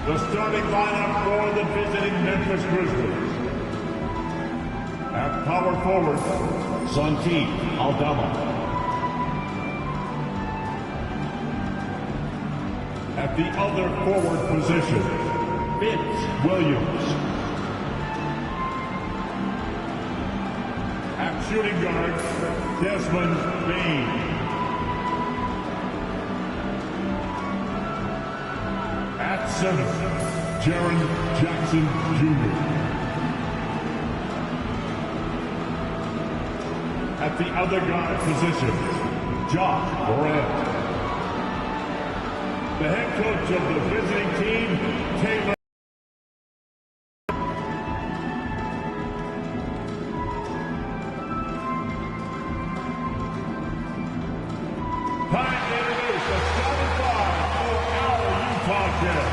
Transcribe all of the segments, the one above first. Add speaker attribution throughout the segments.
Speaker 1: The starting lineup for the visiting Memphis Grizzlies. At power forward, Santi Aldama. At the other forward position, Vince Williams. At shooting guard, Desmond Bain. At center, Jaren Jackson Jr. At the other guard position, Ja Morant. The head coach of the visiting team, Taylor. Time to introduce the starting five for our Utah Jazz.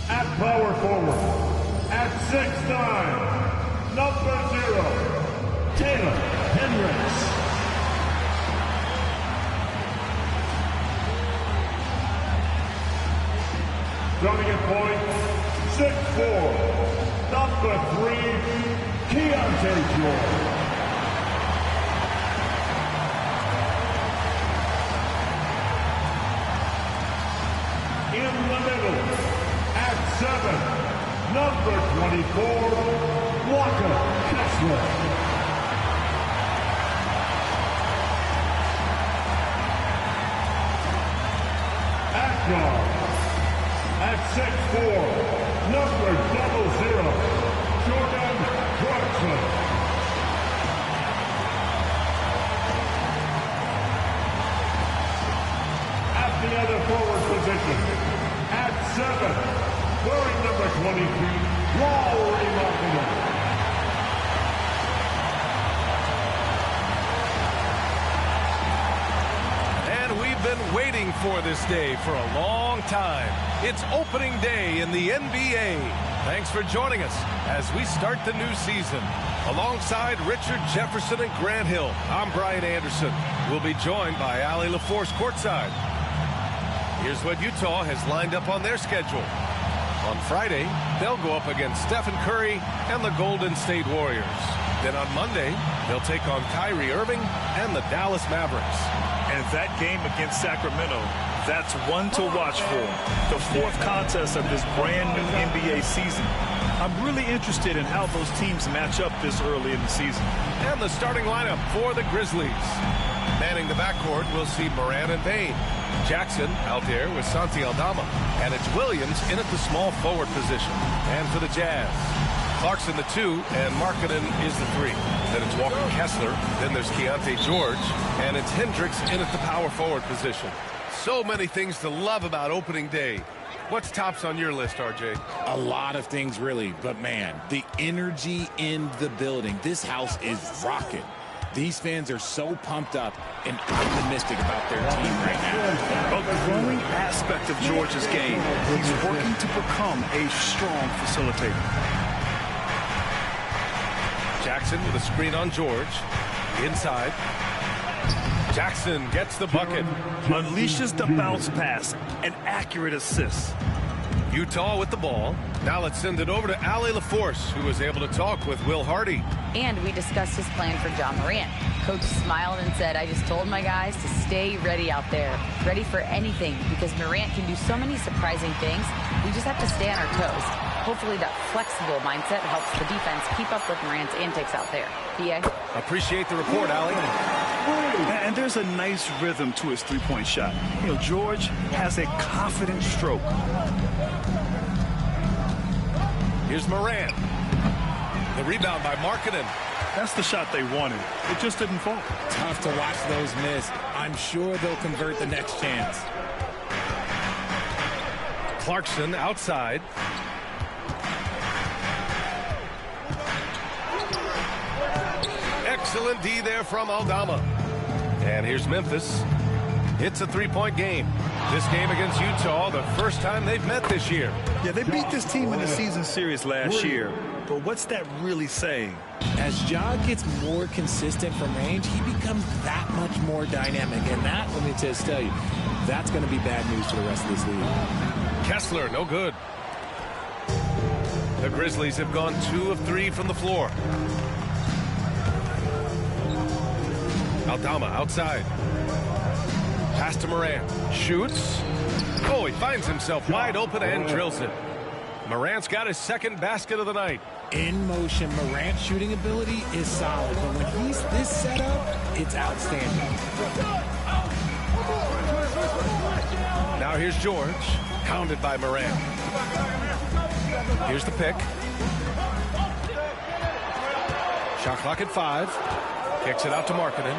Speaker 1: At power forward, at 6'9", number 0, Taylor Hendricks. Starting at point, 6'4", number 3, Keontae George. In the middle, at 7, number 24, Walker Kessler. At guard, at 6'4", number 00, Jordan Clarkson. At the other forward position, at 7, wearing number 23, Lauri Markkanen.
Speaker 2: And we've been waiting for this day for a long time. It's opening day in the NBA. Thanks for joining us as we start the new season. Alongside Richard Jefferson and Grant Hill, I'm Brian Anderson. We'll be joined by Allie LaForce courtside. Here's what Utah has lined up on their schedule. On Friday, they'll go up against Stephen Curry and the Golden State Warriors. Then on Monday, they'll take on Kyrie Irving and the Dallas Mavericks.
Speaker 3: And that game against Sacramento, that's one to watch for. The fourth contest of this brand new NBA season. I'm really interested in how those teams match up this early in the season.
Speaker 2: And the starting lineup for the Grizzlies. Manning the backcourt, we'll see Morant and Bain. Jackson out there with Santi Aldama. And it's Williams in at the small forward position. And for the Jazz, Clarkson the 2 and Markkanen is the 3. Then it's Walker Kessler. Then there's Keontae George. And it's Hendricks in at the power forward position. So many things to love about opening day. What's tops on your list, RJ?
Speaker 4: A lot of things, really. But, man, the energy in the building. This house is rocking. These fans are so pumped up and optimistic about their team right now.
Speaker 3: Well, the growing aspect of George's game, he's working to become a strong facilitator.
Speaker 2: Jackson with a screen on George. Inside. Jackson gets the bucket.
Speaker 3: Unleashes the bounce pass. An accurate assist.
Speaker 2: Utah with the ball. Now let's send it over to Allie LaForce, who was able to talk with Will Hardy.
Speaker 5: And we discussed his plan for Ja Morant. Coach smiled and said, I just told my guys to stay ready out there. Ready for anything, because Morant can do so many surprising things. We just have to stay on our toes. Hopefully that flexible mindset helps the defense keep up with Morant's antics out there. PA?
Speaker 2: Appreciate the report, Allie.
Speaker 3: And there's a nice rhythm to his three-point shot. You know, George has a confident stroke.
Speaker 2: Here's Morant. The rebound by Markkanen.
Speaker 3: That's the shot they wanted. It just didn't fall.
Speaker 4: Tough to watch those miss. I'm sure they'll convert the next chance.
Speaker 2: Clarkson outside. Excellent D there from Aldama. And here's Memphis. It's a three-point game. This game against Utah, the first time they've met this year.
Speaker 3: Yeah, they beat this team in the season series last year. But what's that really saying?
Speaker 4: As Ja gets more consistent from range, he becomes that much more dynamic. And that, let me just tell you, that's going to be bad news for the rest of this league.
Speaker 2: Kessler, no good. The Grizzlies have gone 2 of 3 from the floor. Aldama outside. Pass to Morant. Shoots. Oh, he finds himself wide open and drills it. Morant's got his second basket of the night.
Speaker 4: In motion, Morant's shooting ability is solid, but when he's this set up, it's outstanding.
Speaker 2: Now here's George, hounded by Morant. Here's the pick. Shot clock at 5. Kicks it out to Markkanen.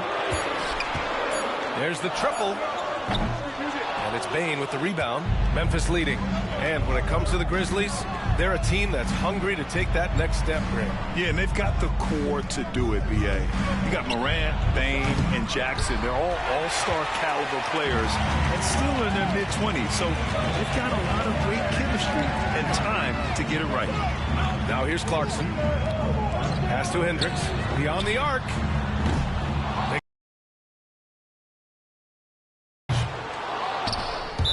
Speaker 2: There's the triple. And it's Bane with the rebound. Memphis leading. And when it comes to the Grizzlies, they're a team that's hungry to take that next step, Greg.
Speaker 3: Yeah, and they've got the core to do it, B.A. You got Morant, Bane, and Jackson. They're all all-star caliber players and still in their mid-20s. So they've got a lot of great chemistry and time to get it right.
Speaker 2: Now here's Clarkson. Pass to Hendricks. Beyond the arc.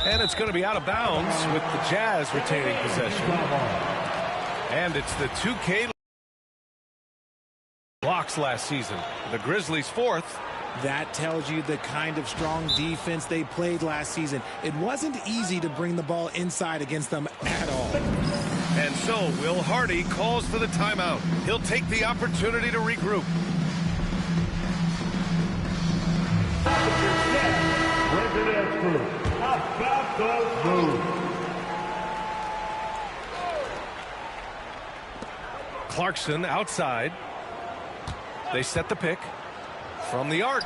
Speaker 2: And it's going to be out of bounds with the Jazz retaining possession. And it's the 2K blocks last season. The Grizzlies 4th.
Speaker 4: That tells you the kind of strong defense they played last season. It wasn't easy to bring the ball inside against them at all.
Speaker 2: And so Will Hardy calls for the timeout. He'll take the opportunity to regroup.
Speaker 1: About the move.
Speaker 2: Clarkson outside. They set the pick from the arc.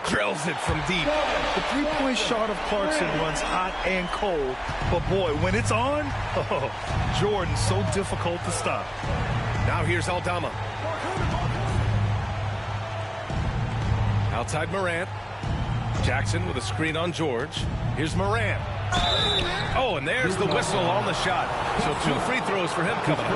Speaker 2: Drills it from deep.
Speaker 3: The three-point shot of Clarkson runs hot and cold. But, boy, when it's on, Jordan, so difficult to stop.
Speaker 2: Now here's Aldama. Outside Morant. Jackson with a screen on George. Here's Morant. Oh, and there's the whistle on the shot. So 2 free throws for him coming up.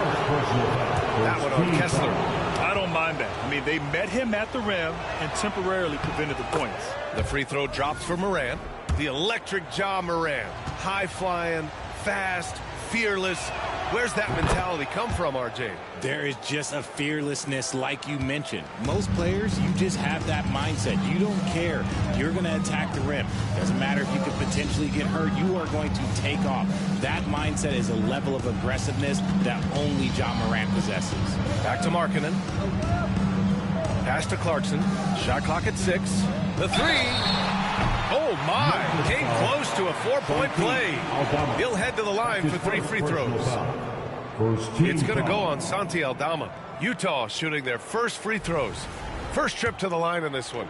Speaker 2: That one on Kessler.
Speaker 3: I don't mind that. I mean, they met him at the rim and temporarily prevented the points.
Speaker 2: The free throw drops for Morant. The electric Ja Morant. High-flying, fast, fearless. Where's that mentality come from, RJ?
Speaker 4: There is just a fearlessness like you mentioned. Most players, you just have that mindset. You don't care. You're going to attack the rim. Doesn't matter if you could potentially get hurt. You are going to take off. That mindset is a level of aggressiveness that only Ja Morant possesses.
Speaker 2: Back to Markkanen. Pass to Clarkson. Shot clock at 6. The 3. Oh, my. Came close to a 4-point play. He'll head to the line for 3 free throws. It's going to go on Santi Aldama. Utah shooting their first free throws. First trip to the line in this one.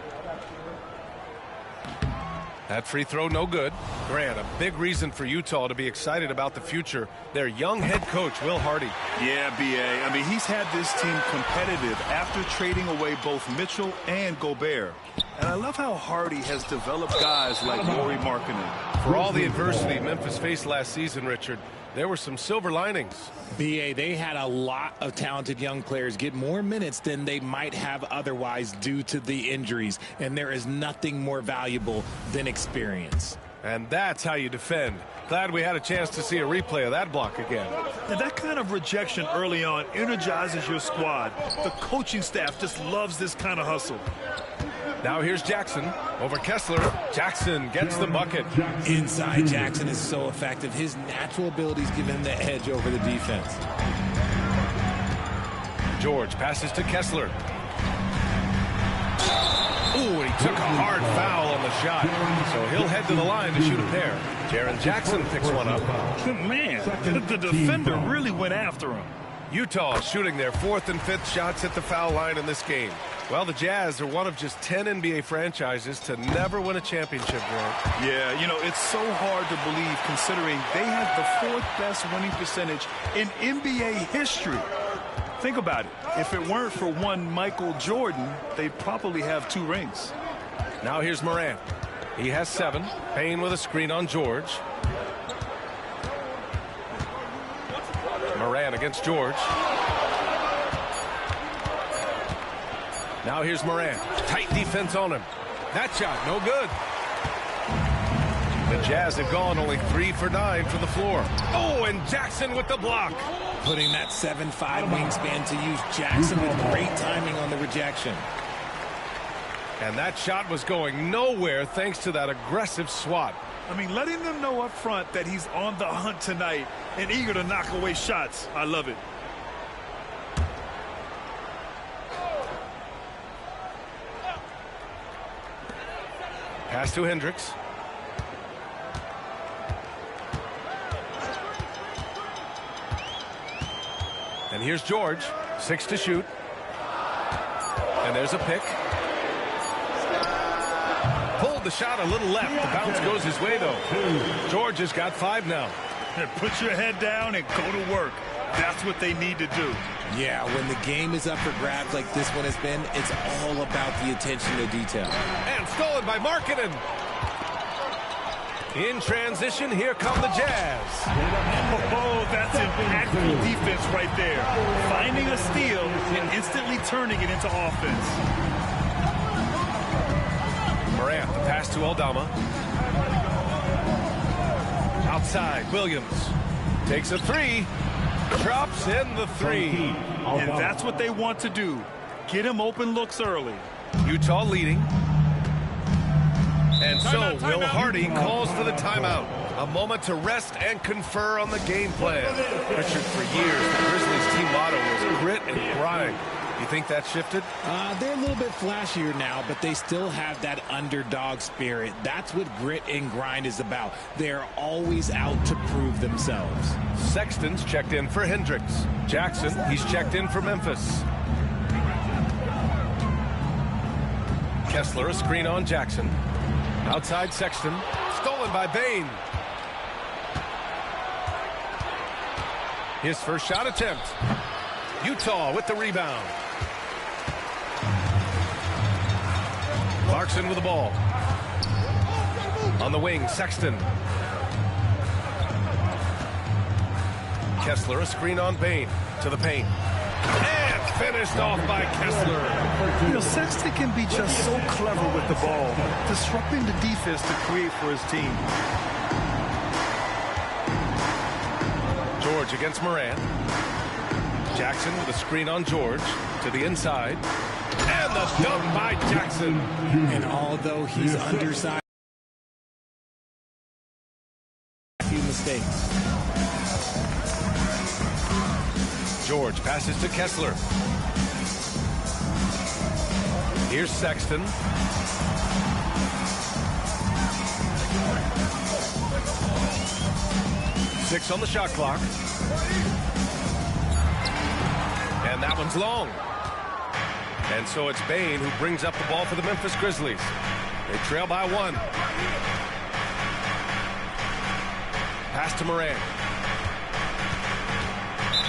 Speaker 2: That free throw, no good. Grant, a big reason for Utah to be excited about the future. Their young head coach, Will Hardy.
Speaker 3: Yeah, B.A. I mean, he's had this team competitive after trading away both Mitchell and Gobert. And I love how Hardy has developed guys like Lauri Markkanen.
Speaker 2: For all the adversity Memphis faced last season, Richard, there were some silver linings.
Speaker 4: B.A., they had a lot of talented young players get more minutes than they might have otherwise due to the injuries. And there is nothing more valuable than experience.
Speaker 2: And that's how you defend. Glad we had a chance to see a replay of that block again.
Speaker 3: And that kind of rejection early on energizes your squad. The coaching staff just loves this kind of hustle.
Speaker 2: Now here's Jackson over Kessler. Jackson gets the bucket.
Speaker 4: Inside, Jackson is so effective. His natural abilities give him the edge over the defense.
Speaker 2: George passes to Kessler. Ooh, and he took a hard foul on the shot. So he'll head to the line to shoot a pair. Jaren Jackson picks one up.
Speaker 3: Man, the defender really went after him.
Speaker 2: Utah shooting their 4th and 5th shots at the foul line in this game. Well, the Jazz are one of just 10 NBA franchises to never win a championship, Grant.
Speaker 3: Yeah, you know, it's so hard to believe considering they had the 4th best winning percentage in NBA history. Think about it. If it weren't for one Michael Jordan, they'd probably have 2 rings.
Speaker 2: Now here's Morant. He has 7. Payne with a screen on George. Moran against George. Now here's Moran. Tight defense on him. That shot, no good. The Jazz have gone only 3 for 9 from the floor. Oh, and Jackson with the block.
Speaker 4: Putting that 7'5" wingspan to use. Jackson with great timing on the rejection.
Speaker 2: And that shot was going nowhere thanks to that aggressive swat.
Speaker 3: I mean, letting them know up front that he's on the hunt tonight and eager to knock away shots. I love it.
Speaker 2: Pass to Hendricks. And here's George. 6 to shoot. And there's a pick. Pulled the shot a little left. The bounce goes his way, though. George has got 5 now.
Speaker 3: Put your head down and go to work. That's what they need to do.
Speaker 4: Yeah, when the game is up for grabs like this one has been, it's all about the attention to detail.
Speaker 2: And stolen by Markkanen. In transition, here come the Jazz.
Speaker 3: Oh, that's impactful defense right there. Finding a steal and instantly turning it into offense.
Speaker 2: Morant, the pass to Aldama. Outside, Williams takes a 3. Drops in the 3.
Speaker 3: And that's what they want to do. Get him open looks early.
Speaker 2: Utah leading. And so Will Hardy calls for the timeout. A moment to rest and confer on the game plan. Richard, for years, the Grizzlies team motto was grit and grind. You think that shifted?
Speaker 4: They're a little bit flashier now, but they still have that underdog spirit. That's what grit and grind is about. They're always out to prove themselves.
Speaker 2: Sexton's checked in for Hendricks. Jackson, he's checked in for Memphis. Kessler, a screen on Jackson. Outside Sexton. Stolen by Bane. His first shot attempt. Utah with the rebound. Clarkson with the ball. On the wing, Sexton. Kessler, a screen on Bane. To the paint. And finished off by Kessler.
Speaker 3: You know, Sexton can be just so clever with the ball, disrupting the defense to create for his team.
Speaker 2: George against Moran. Jackson with a screen on George. To the inside. And the dunk by Jackson.
Speaker 4: And although he's undersized, a few mistakes.
Speaker 2: George passes to Kessler. Here's Sexton. Six on the shot clock. And that one's long. And so it's Bane who brings up the ball for the Memphis Grizzlies. They trail by 1. Pass to Moran.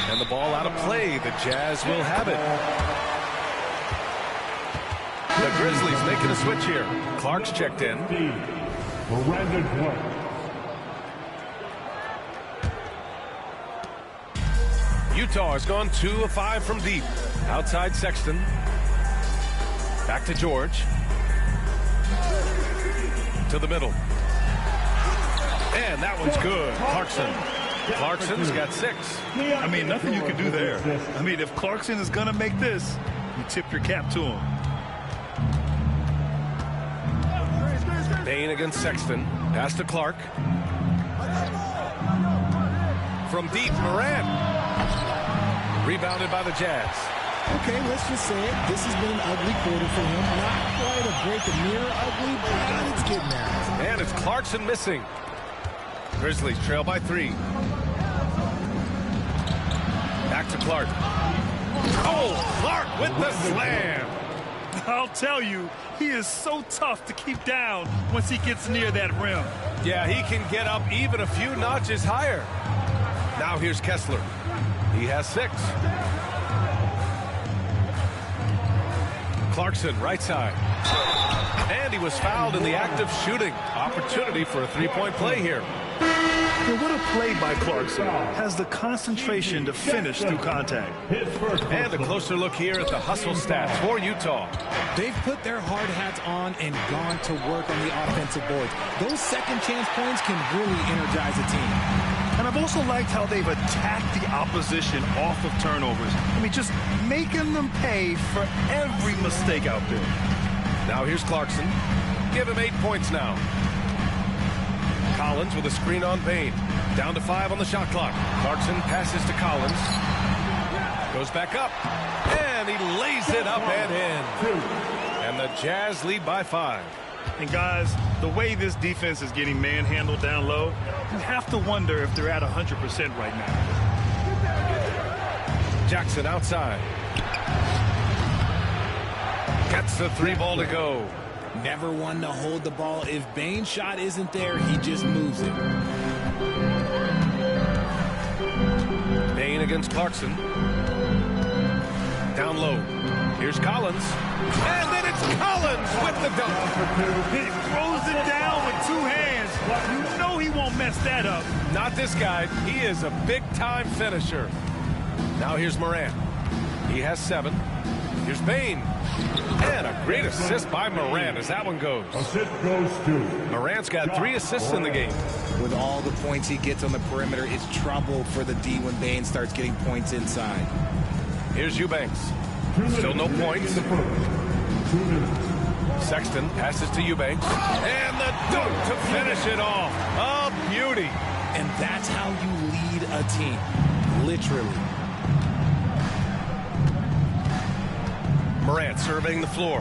Speaker 2: And the ball out of play. The Jazz will have it. The Grizzlies making a switch here. Clark's checked in. Utah has gone 2 of 5 from deep. Outside Sexton. Back to George. To the middle. And that one's good. Clarkson. Clarkson's got 6.
Speaker 3: I mean, nothing you can do there. I mean, if Clarkson is going to make this, you tip your cap to him.
Speaker 2: Bane against Sexton. Pass to Clark. From deep, Moran. Rebounded by the Jazz.
Speaker 6: Okay, let's just say it. This has been an ugly quarter for him. Not quite a break the mirror ugly, but it's getting there.
Speaker 2: And it's Clarkson missing. Grizzlies trail by 3. Back to Clark. Oh, Clark with the slam.
Speaker 3: I'll tell you, he is so tough to keep down once he gets near that rim.
Speaker 2: Yeah, he can get up even a few notches higher. Now here's Kessler. He has 6. Clarkson, right side. And he was fouled in the act of shooting. Opportunity for a three-point play here.
Speaker 3: Yeah, what a play by Clarkson. Has the concentration to finish through contact.
Speaker 2: And a closer look here at the hustle stats for Utah.
Speaker 4: They've put their hard hats on and gone to work on the offensive boards. Those second chance points can really energize a team.
Speaker 3: And I've also liked how they've attacked the opposition off of turnovers. I mean, just making them pay for every mistake out there.
Speaker 2: Now here's Clarkson. Give him 8 points now. Collins with a screen on Payne. Down to 5 on the shot clock. Clarkson passes to Collins. Goes back up. And he lays it up and in. And the Jazz lead by 5.
Speaker 3: And guys, the way this defense is getting manhandled down low, you have to wonder if they're at 100% right now.
Speaker 2: Jackson outside. Gets the 3 ball to go.
Speaker 4: Never one to hold the ball. If Bane's shot isn't there, he just moves it.
Speaker 2: Payne against Clarkson. Down low. Here's Collins. And then it's Collins with the dunk.
Speaker 3: He throws it down with 2 hands. You know he won't mess that up.
Speaker 2: Not this guy. He is a big-time finisher. Now here's Morant. He has 7. Here's Payne. And a great assist by Morant as that one goes.
Speaker 1: Assist goes to
Speaker 2: Morant's got 3 assists in the game.
Speaker 4: With all the points he gets on the perimeter, it's trouble for the D when Bane starts getting points inside.
Speaker 2: Here's Eubanks. Still no points. Sexton passes to Eubanks. And the dunk to finish it off. A beauty.
Speaker 4: And that's how you lead a team. Literally.
Speaker 2: Morant surveying the floor.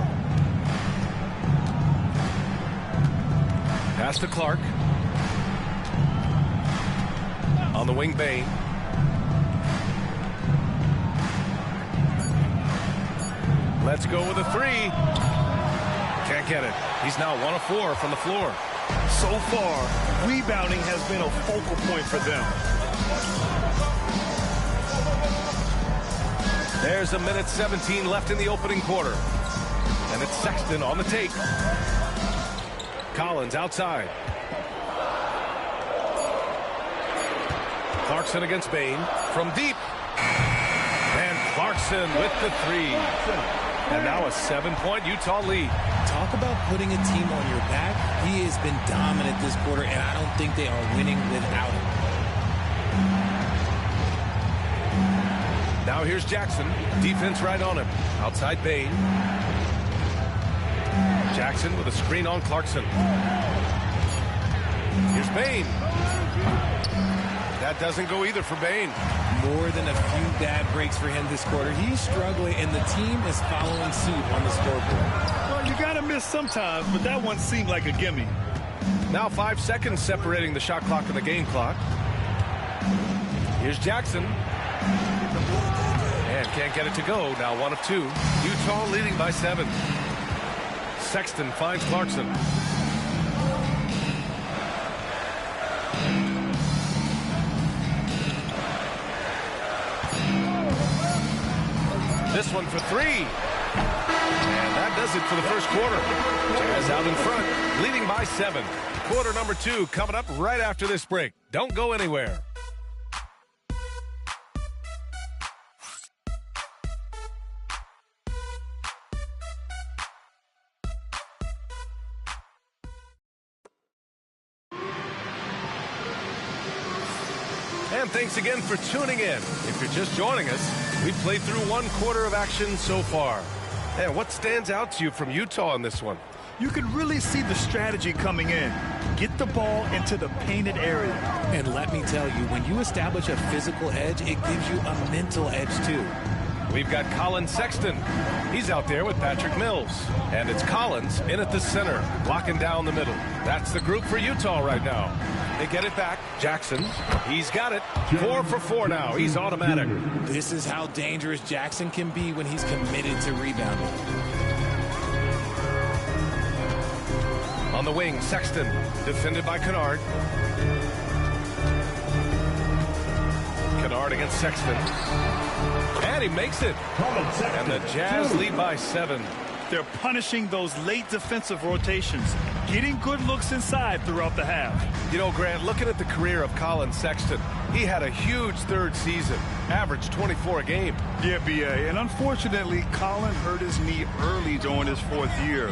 Speaker 2: Pass to Clark. On the wing, Bane. Let's go with a 3. Can't get it. He's now 1 of 4 from the floor.
Speaker 3: So far, rebounding has been a focal point for them.
Speaker 2: There's a minute 17 left in the opening quarter. And it's Sexton on the take. Collins outside. Clarkson against Bane from deep. And Clarkson with the 3. And now a 7-point Utah lead.
Speaker 4: Talk about putting a team on your back. He has been dominant this quarter, and I don't think they are winning without him.
Speaker 2: Now here's Jackson. Defense right on him. Outside Bane. Jackson with a screen on Clarkson. Here's Bane. That doesn't go either for Bane.
Speaker 4: More than a few bad breaks for him this quarter. He's struggling, and the team is following suit on the scoreboard.
Speaker 3: Well, you got to miss sometimes, but that one seemed like a gimme.
Speaker 2: Now 5 seconds separating the shot clock and the game clock. Here's Jackson. And can't get it to go. Now 1 of 2. Utah leading by 7. Sexton finds Clarkson. This one for 3. And that does it for the first quarter. Jazz out in front, leading by 7. Quarter number 2 coming up right after this break. Don't go anywhere. And thanks again for tuning in. If you're just joining us, we've played through 1 quarter of action so far. And what stands out to you from Utah in this one?
Speaker 3: You can really see the strategy coming in. Get the ball into the painted area.
Speaker 4: And let me tell you, when you establish a physical edge, it gives you a mental edge too.
Speaker 2: We've got Colin Sexton. He's out there with Patrick Mills. And it's Collins in at the center, locking down the middle. That's the group for Utah right now. They get it back. Jackson, he's got it. 4 for 4 now. He's automatic.
Speaker 4: This is how dangerous Jackson can be when he's committed to rebounding.
Speaker 2: On the wing, Sexton, defended by Kennard. Kennard against Sexton. And he makes it. And the Jazz lead by 7.
Speaker 3: They're punishing those late defensive rotations, getting good looks inside throughout the half.
Speaker 2: You know, Grant, looking at the career of Colin Sexton, he had a huge third season, averaged 24 a game.
Speaker 3: Yeah, B.A., and unfortunately, Colin hurt his knee early during his 4th year.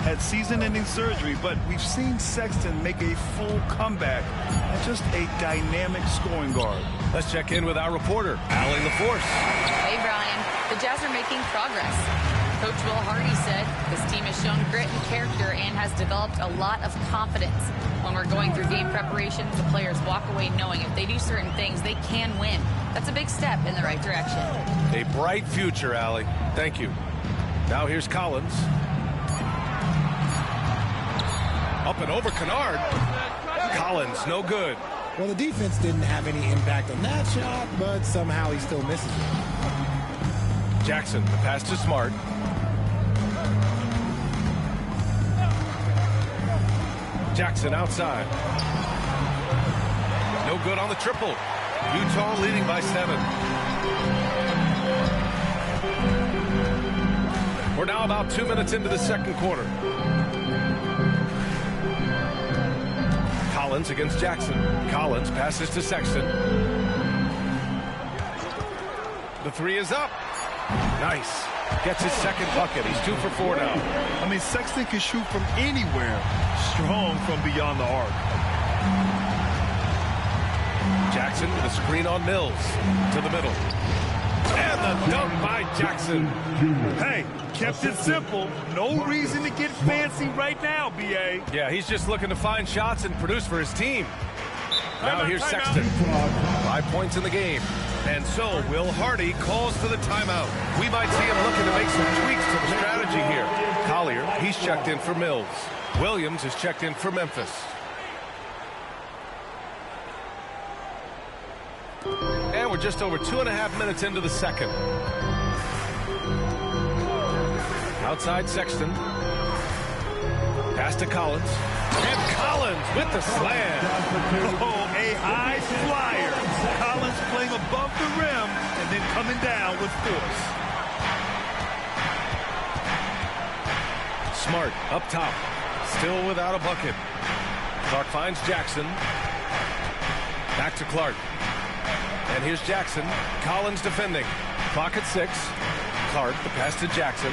Speaker 3: Had season-ending surgery, but we've seen Sexton make a full comeback and just a dynamic scoring guard.
Speaker 2: Let's check in with our reporter, Allie LaForce.
Speaker 5: Hey, Brian. The Jazz are making progress. Coach Will Hardy said this team has shown grit and character and has developed a lot of confidence. When we're going through game preparations, the players walk away knowing if they do certain things, they can win. That's a big step in the right direction.
Speaker 2: A bright future, Allie. Thank you. Now here's Collins. Up and over Kennard. Collins, no good.
Speaker 6: Well, the defense didn't have any impact on that shot, but somehow he still misses it.
Speaker 2: Jackson, the pass to Smart. Jackson outside. No good on the triple. Utah leading by 7. We're now about 2 minutes into the second quarter. Collins against Jackson. Collins passes to Sexton. The 3 is up. Nice. Gets his second bucket. He's 2 for 4 now.
Speaker 3: I mean, Sexton can shoot from anywhere. Strong from beyond the arc.
Speaker 2: Jackson with a screen on Mills. To the middle. And the dunk by Jackson.
Speaker 3: Hey, kept it simple. No reason to get fancy right now, B.A.
Speaker 2: Yeah, he's just looking to find shots and produce for his team. Now here's Sexton. 5 points in the game. And so Will Hardy calls for the timeout. We might see him looking to make some tweaks to the strategy here. Collier, he's checked in for Mills. Williams is checked in for Memphis. And we're just over 2.5 minutes into the second. Outside Sexton. Pass to Collins. And Collins with the slam.
Speaker 3: Oh, a high flyer. Collins playing above the rim and then coming down with force.
Speaker 2: Smart up top. Still without a bucket. Clark finds Jackson. Back to Clark. And here's Jackson. Collins defending. Clock at 6. Clark, the pass to Jackson.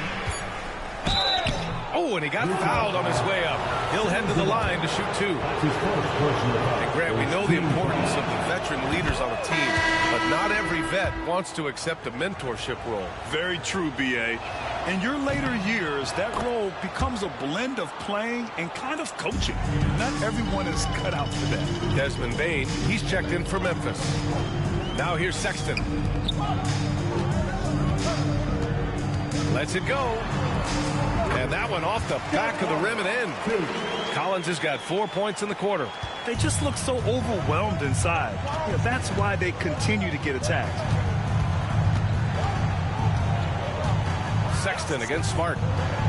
Speaker 2: Oh, and he got fouled on his way up. He'll head to the line to shoot 2. And Grant, we know the importance of the veteran leaders on a team, but not every vet wants to accept a mentorship role.
Speaker 3: Very true, B.A. In your later years, that role becomes a blend of playing and kind of coaching. Not everyone is cut out for that.
Speaker 2: Desmond Bane, he's checked in for Memphis. Now here's Sexton. Lets it go. And that one off the back of the rim and in. Collins has got 4 points in the quarter.
Speaker 3: They just look so overwhelmed inside. Yeah, that's why they continue to get attacked.
Speaker 2: Sexton against Smart.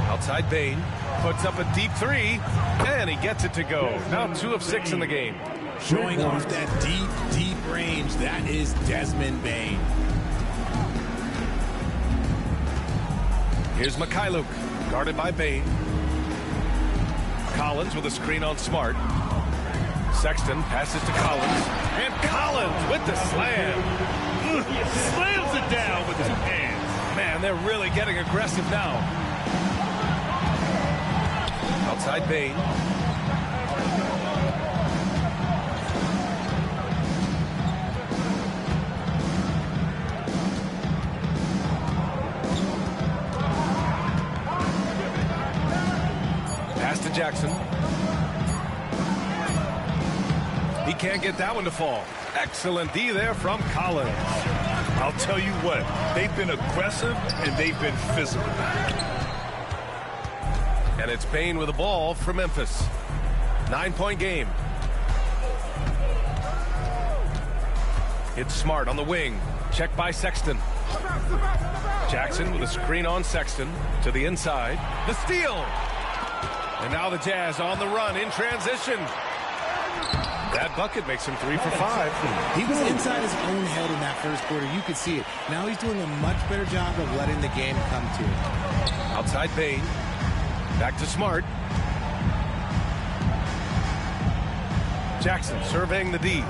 Speaker 2: Outside Bane. Puts up a deep 3. And he gets it to go. Now 2 of 6 in the game.
Speaker 4: Showing off that deep range. That is Desmond Bane.
Speaker 2: Here's Mikhailuk. Guarded by Bane. Collins with a screen on Smart. Sexton passes to Collins. And Collins with the slam.
Speaker 3: Slams it down with 2 hands.
Speaker 2: Man, they're really getting aggressive now. Outside Bane. Pass to Jackson. He can't get that one to fall. Excellent D there from Collins.
Speaker 3: I'll tell you what, they've been aggressive and they've been physical.
Speaker 2: And it's Bane with the ball for Memphis. 9-point game. It's Smart on the wing. Checked by Sexton. Jackson with a screen on Sexton to the inside. The steal. And now the Jazz on the run in transition. That bucket makes him 3 for 5.
Speaker 6: He was inside his own head in that first quarter. You could see it. Now he's doing a much better job of letting the game come to him.
Speaker 2: Outside Bain. Back to Smart. Jackson surveying the D.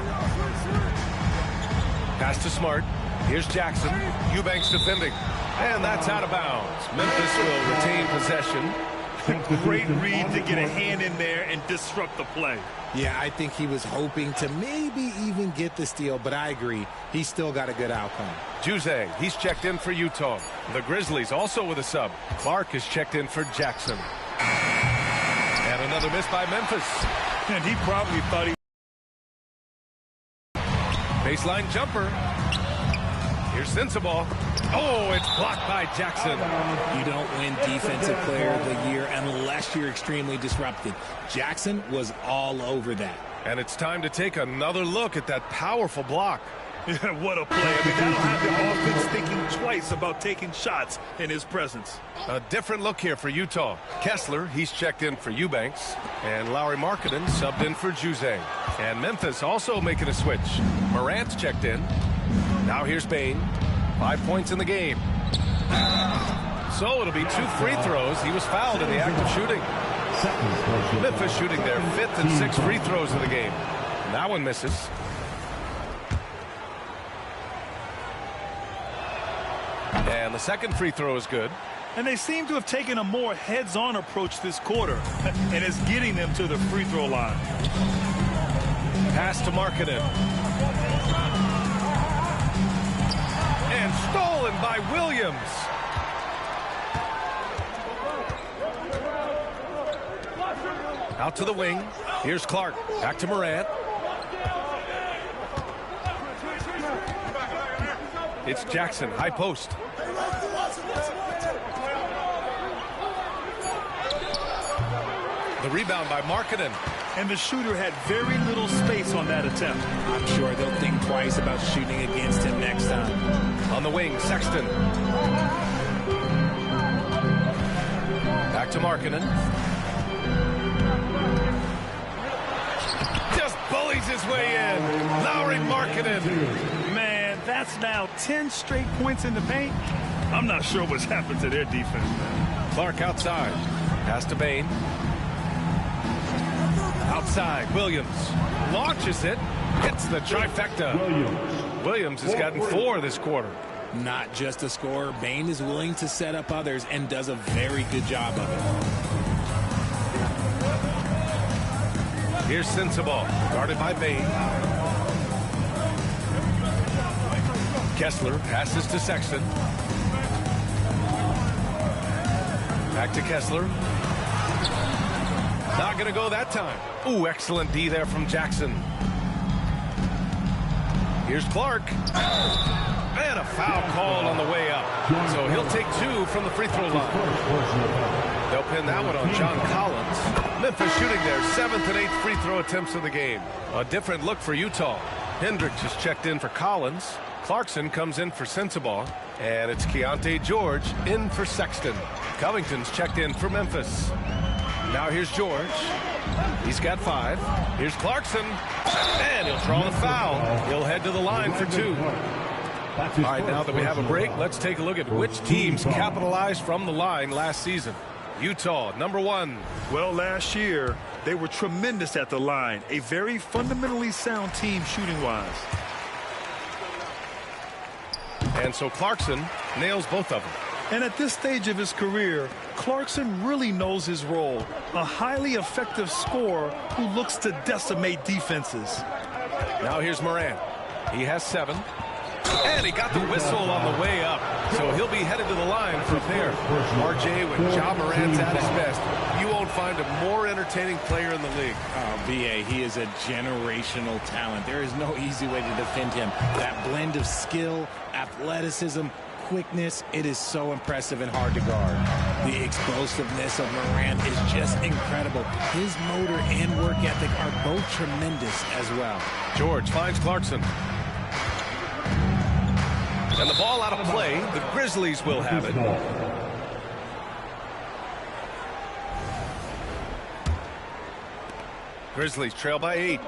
Speaker 2: Pass to Smart. Here's Jackson. Eubanks defending. And that's out of bounds. Memphis will retain possession.
Speaker 3: Great read to get a hand in there and disrupt the play.
Speaker 4: Yeah, I think he was hoping to maybe even get the steal, but I agree. He still got a good outcome.
Speaker 2: Juzang, he's checked in for Utah. The Grizzlies also with a sub. Clark is checked in for Jackson. And another miss by Memphis.
Speaker 3: And he probably thought he...
Speaker 2: Baseline jumper. Here's Sensabaugh. Oh, it's blocked by Jackson.
Speaker 4: You don't win Defensive Player of the Year unless you're extremely disrupted. Jackson was all over that.
Speaker 2: And it's time to take another look at that powerful block.
Speaker 3: Yeah, what a play. I mean, that'll have the offense thinking twice about taking shots in his presence.
Speaker 2: A different look here for Utah. Kessler, he's checked in for Eubanks. And Lauri Markkanen subbed in for Juzang. And Memphis also making a switch. Morant's checked in. Now here's Bain. 5 points in the game. So it'll be 2 free throws. He was fouled in the act of shooting. Memphis shooting their 5th and 6th free throws of the game. And that one misses. And the second free throw is good.
Speaker 3: And they seem to have taken a more heads-on approach this quarter. And it's getting them to the free throw line.
Speaker 2: Pass to Markkanen. And stolen by Williams. Out to the wing. Here's Clark. Back to Morant. It's Jackson. High post. The rebound by Markkanen.
Speaker 3: And the shooter had very little space on that attempt.
Speaker 4: I'm sure they'll think twice about shooting against him next time.
Speaker 2: On the wing, Sexton. Back to Markkanen. Just bullies his way in. Lauri Markkanen.
Speaker 3: Man, that's now 10 straight points in the paint. I'm not sure what's happened to their defense, man.
Speaker 2: Clark outside. Pass to Bain. Outside, Williams launches it, hits the trifecta. Williams has gotten 4 this quarter.
Speaker 4: Not just a scorer, Bain is willing to set up others and does a very good job of it.
Speaker 2: Here's Sensabaugh, guarded by Bain. Kessler passes to Sexton. Back to Kessler. Not going to go that time. Ooh, excellent D there from Jackson. Here's Clark. And a foul called on the way up. So he'll take 2 from the free throw line. They'll pin that one on John Collins. Memphis shooting their 7th and 8th free throw attempts of the game. A different look for Utah. Hendricks is checked in for Collins. Clarkson comes in for Sensabaugh. And it's Keontae George in for Sexton. Covington's checked in for Memphis. Now here's George. He's got 5. Here's Clarkson. And he'll draw the foul. He'll head to the line for 2. All right, now that we have a break, let's take a look at which teams capitalized from the line last season. Utah, number 1.
Speaker 3: Well, last year, they were tremendous at the line. A very fundamentally sound team shooting-wise.
Speaker 2: And so Clarkson nails both of them.
Speaker 3: And at this stage of his career, Clarkson really knows his role. A highly effective scorer who looks to decimate defenses.
Speaker 2: Now here's Morant. He has 7. And he got the whistle on the way up. So he'll be headed to the line from there. RJ, when Ja Morant's at his best, you won't find a more entertaining player in the league.
Speaker 4: Oh, B.A., he is a generational talent. There is no easy way to defend him. That blend of skill, athleticism, quickness, it is so impressive and hard to guard. The explosiveness of Morant is just incredible. His motor and work ethic are both tremendous as well.
Speaker 2: George finds Clarkson. And the ball out of play. The Grizzlies will have it. Grizzlies trail by 8.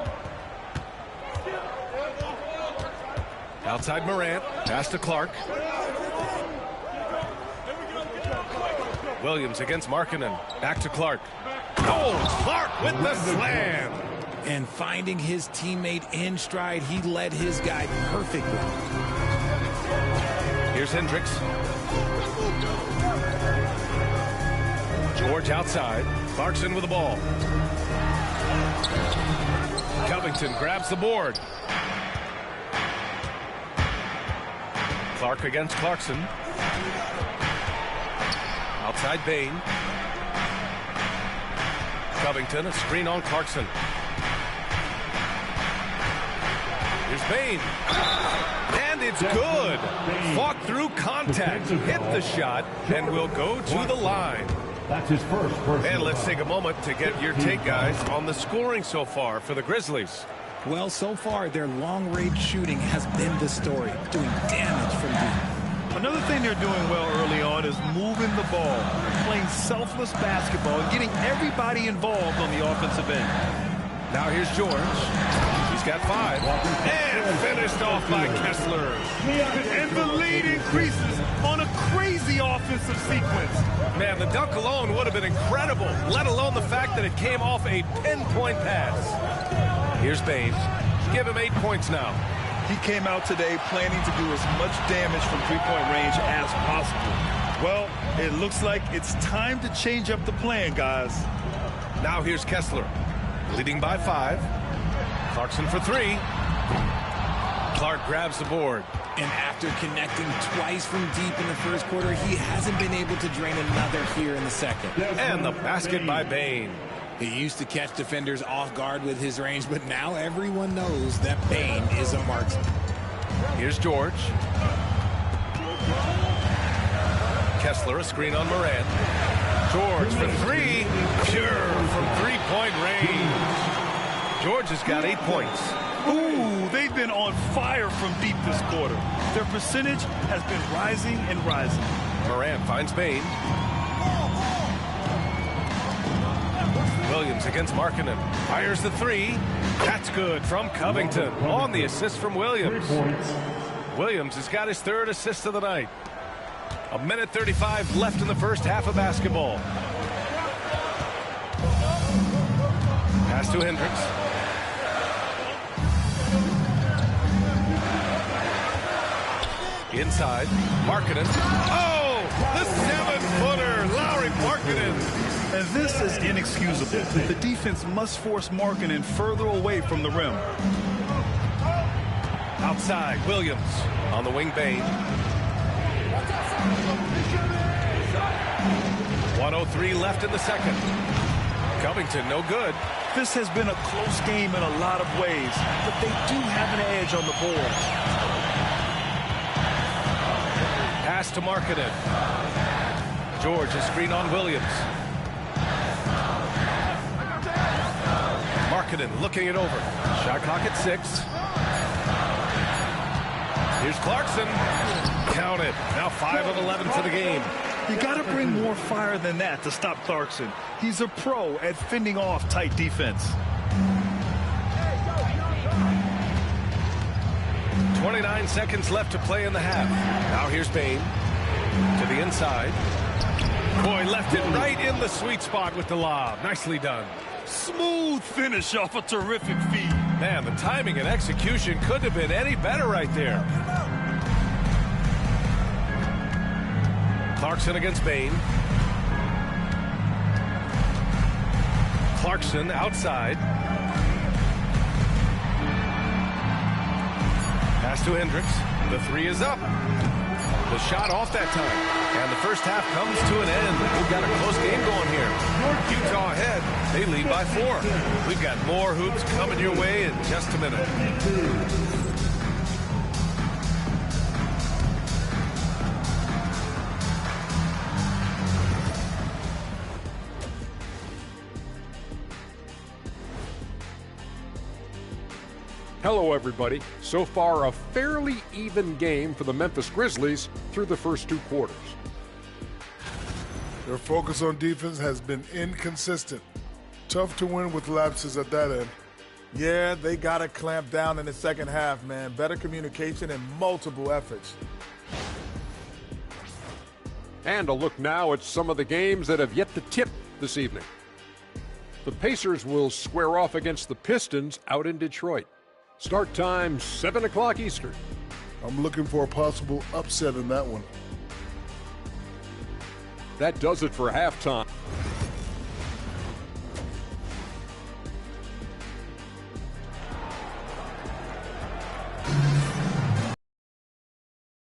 Speaker 2: Outside Morant. Pass to Clark. Williams against Markkanen. Back to Clark. Oh, Clark with the slam.
Speaker 4: And finding his teammate in stride, he led his guy perfectly.
Speaker 2: Here's Hendricks. George outside. Clarkson with the ball. Covington grabs the board. Clark against Clarkson. Outside Bain. Covington, a screen on Clarkson. Here's Bain. And it's good. Fought through contact, hit the shot, and will go to the line.
Speaker 1: That's his first personal.
Speaker 2: And let's take a moment to get your take, guys, on the scoring so far for the Grizzlies.
Speaker 4: Well, so far, their long-range shooting has been the story, doing damage from deep.
Speaker 3: Another thing they're doing well early on is moving the ball, playing selfless basketball, and getting everybody involved on the offensive end.
Speaker 2: Now here's George. He's got 5. And finished off by Kessler.
Speaker 3: And the lead increases on a crazy offensive sequence.
Speaker 2: Man, the dunk alone would have been incredible, let alone the fact that it came off a pinpoint pass. Here's Bain. Give him 8 points now.
Speaker 3: He came out today planning to do as much damage from three-point range as possible. Well, it looks like it's time to change up the plan, guys.
Speaker 2: Now here's Kessler, leading by 5. Clarkson for 3. Clark grabs the board.
Speaker 4: And after connecting twice from deep in the first quarter, he hasn't been able to drain another here in the second.
Speaker 2: And the basket by Bain.
Speaker 4: He used to catch defenders off guard with his range, but now everyone knows that Bain is a marksman.
Speaker 2: Here's George. Kessler, a screen on Moran. George for 3. Pure from three-point range. George has got 8 points.
Speaker 3: Ooh, they've been on fire from deep this quarter. Their percentage has been rising and rising.
Speaker 2: Moran finds Bain. Williams against Markkanen. Fires the 3. That's good from Covington on the assist from Williams. Williams has got his 3rd assist of the night. 1:35 left in the first half of basketball. Pass to Hendricks. Inside, Markkanen. Oh, the 7-footer, Lauri Markkanen.
Speaker 3: And this is inexcusable. The defense must force Markkanen further away from the rim.
Speaker 2: Outside, Williams on the wing. Bain. 1:03 left in the second. Covington, no good.
Speaker 3: This has been a close game in a lot of ways, but they do have an edge on the boards.
Speaker 2: Pass to Markkanen. George, a screen on Williams. Markkanen looking it over. Shot clock at 6. Here's Clarkson. Count it. Now 5 of 11 for the game.
Speaker 3: You got to bring more fire than that to stop Clarkson. He's a pro at fending off tight defense.
Speaker 2: 29 seconds left to play in the half. Now here's Bain to the inside. Boy, left it right in the sweet spot with the lob. Nicely done.
Speaker 3: Smooth finish off a terrific feed.
Speaker 2: Man, the timing and execution couldn't have been any better right there. Clarkson against Bain. Clarkson outside. Pass to Hendricks. The 3 is up. The shot off that time. And the first half comes to an end. We've got a close game going here. Utah ahead. They lead by 4. We've got more hoops coming your way in just a minute.
Speaker 7: Hello, everybody. So far, a fairly even game for the Memphis Grizzlies through the first 2 quarters.
Speaker 8: Their focus on defense has been inconsistent. Tough to win with lapses at that end.
Speaker 9: Yeah, they got to clamp down in the second half, man. Better communication and multiple efforts.
Speaker 7: And a look now at some of the games that have yet to tip this evening. The Pacers will square off against the Pistons out in Detroit. Start time 7 o'clock Eastern.
Speaker 8: I'm looking for a possible upset in that one.
Speaker 7: That does it for halftime.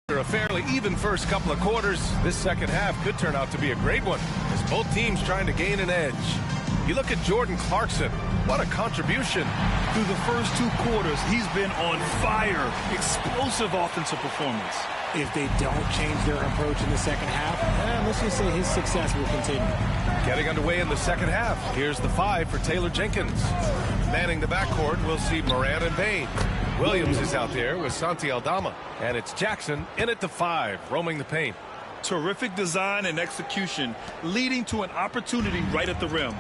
Speaker 2: A fairly even first couple of quarters. This second half could turn out to be a great one as both teams trying to gain an edge. You look at Jordan Clarkson. What a contribution.
Speaker 3: Through the first 2 quarters, he's been on fire. Explosive offensive performance.
Speaker 4: If they don't change their approach in the second half, let's just say his success will continue.
Speaker 2: Getting underway in the second half. Here's the 5 for Taylor Jenkins. Manning the backcourt, we'll see Morant and Bane. Williams is out there with Santi Aldama. And it's Jackson in at the 5, roaming the paint.
Speaker 3: Terrific design and execution, leading to an opportunity right at the rim.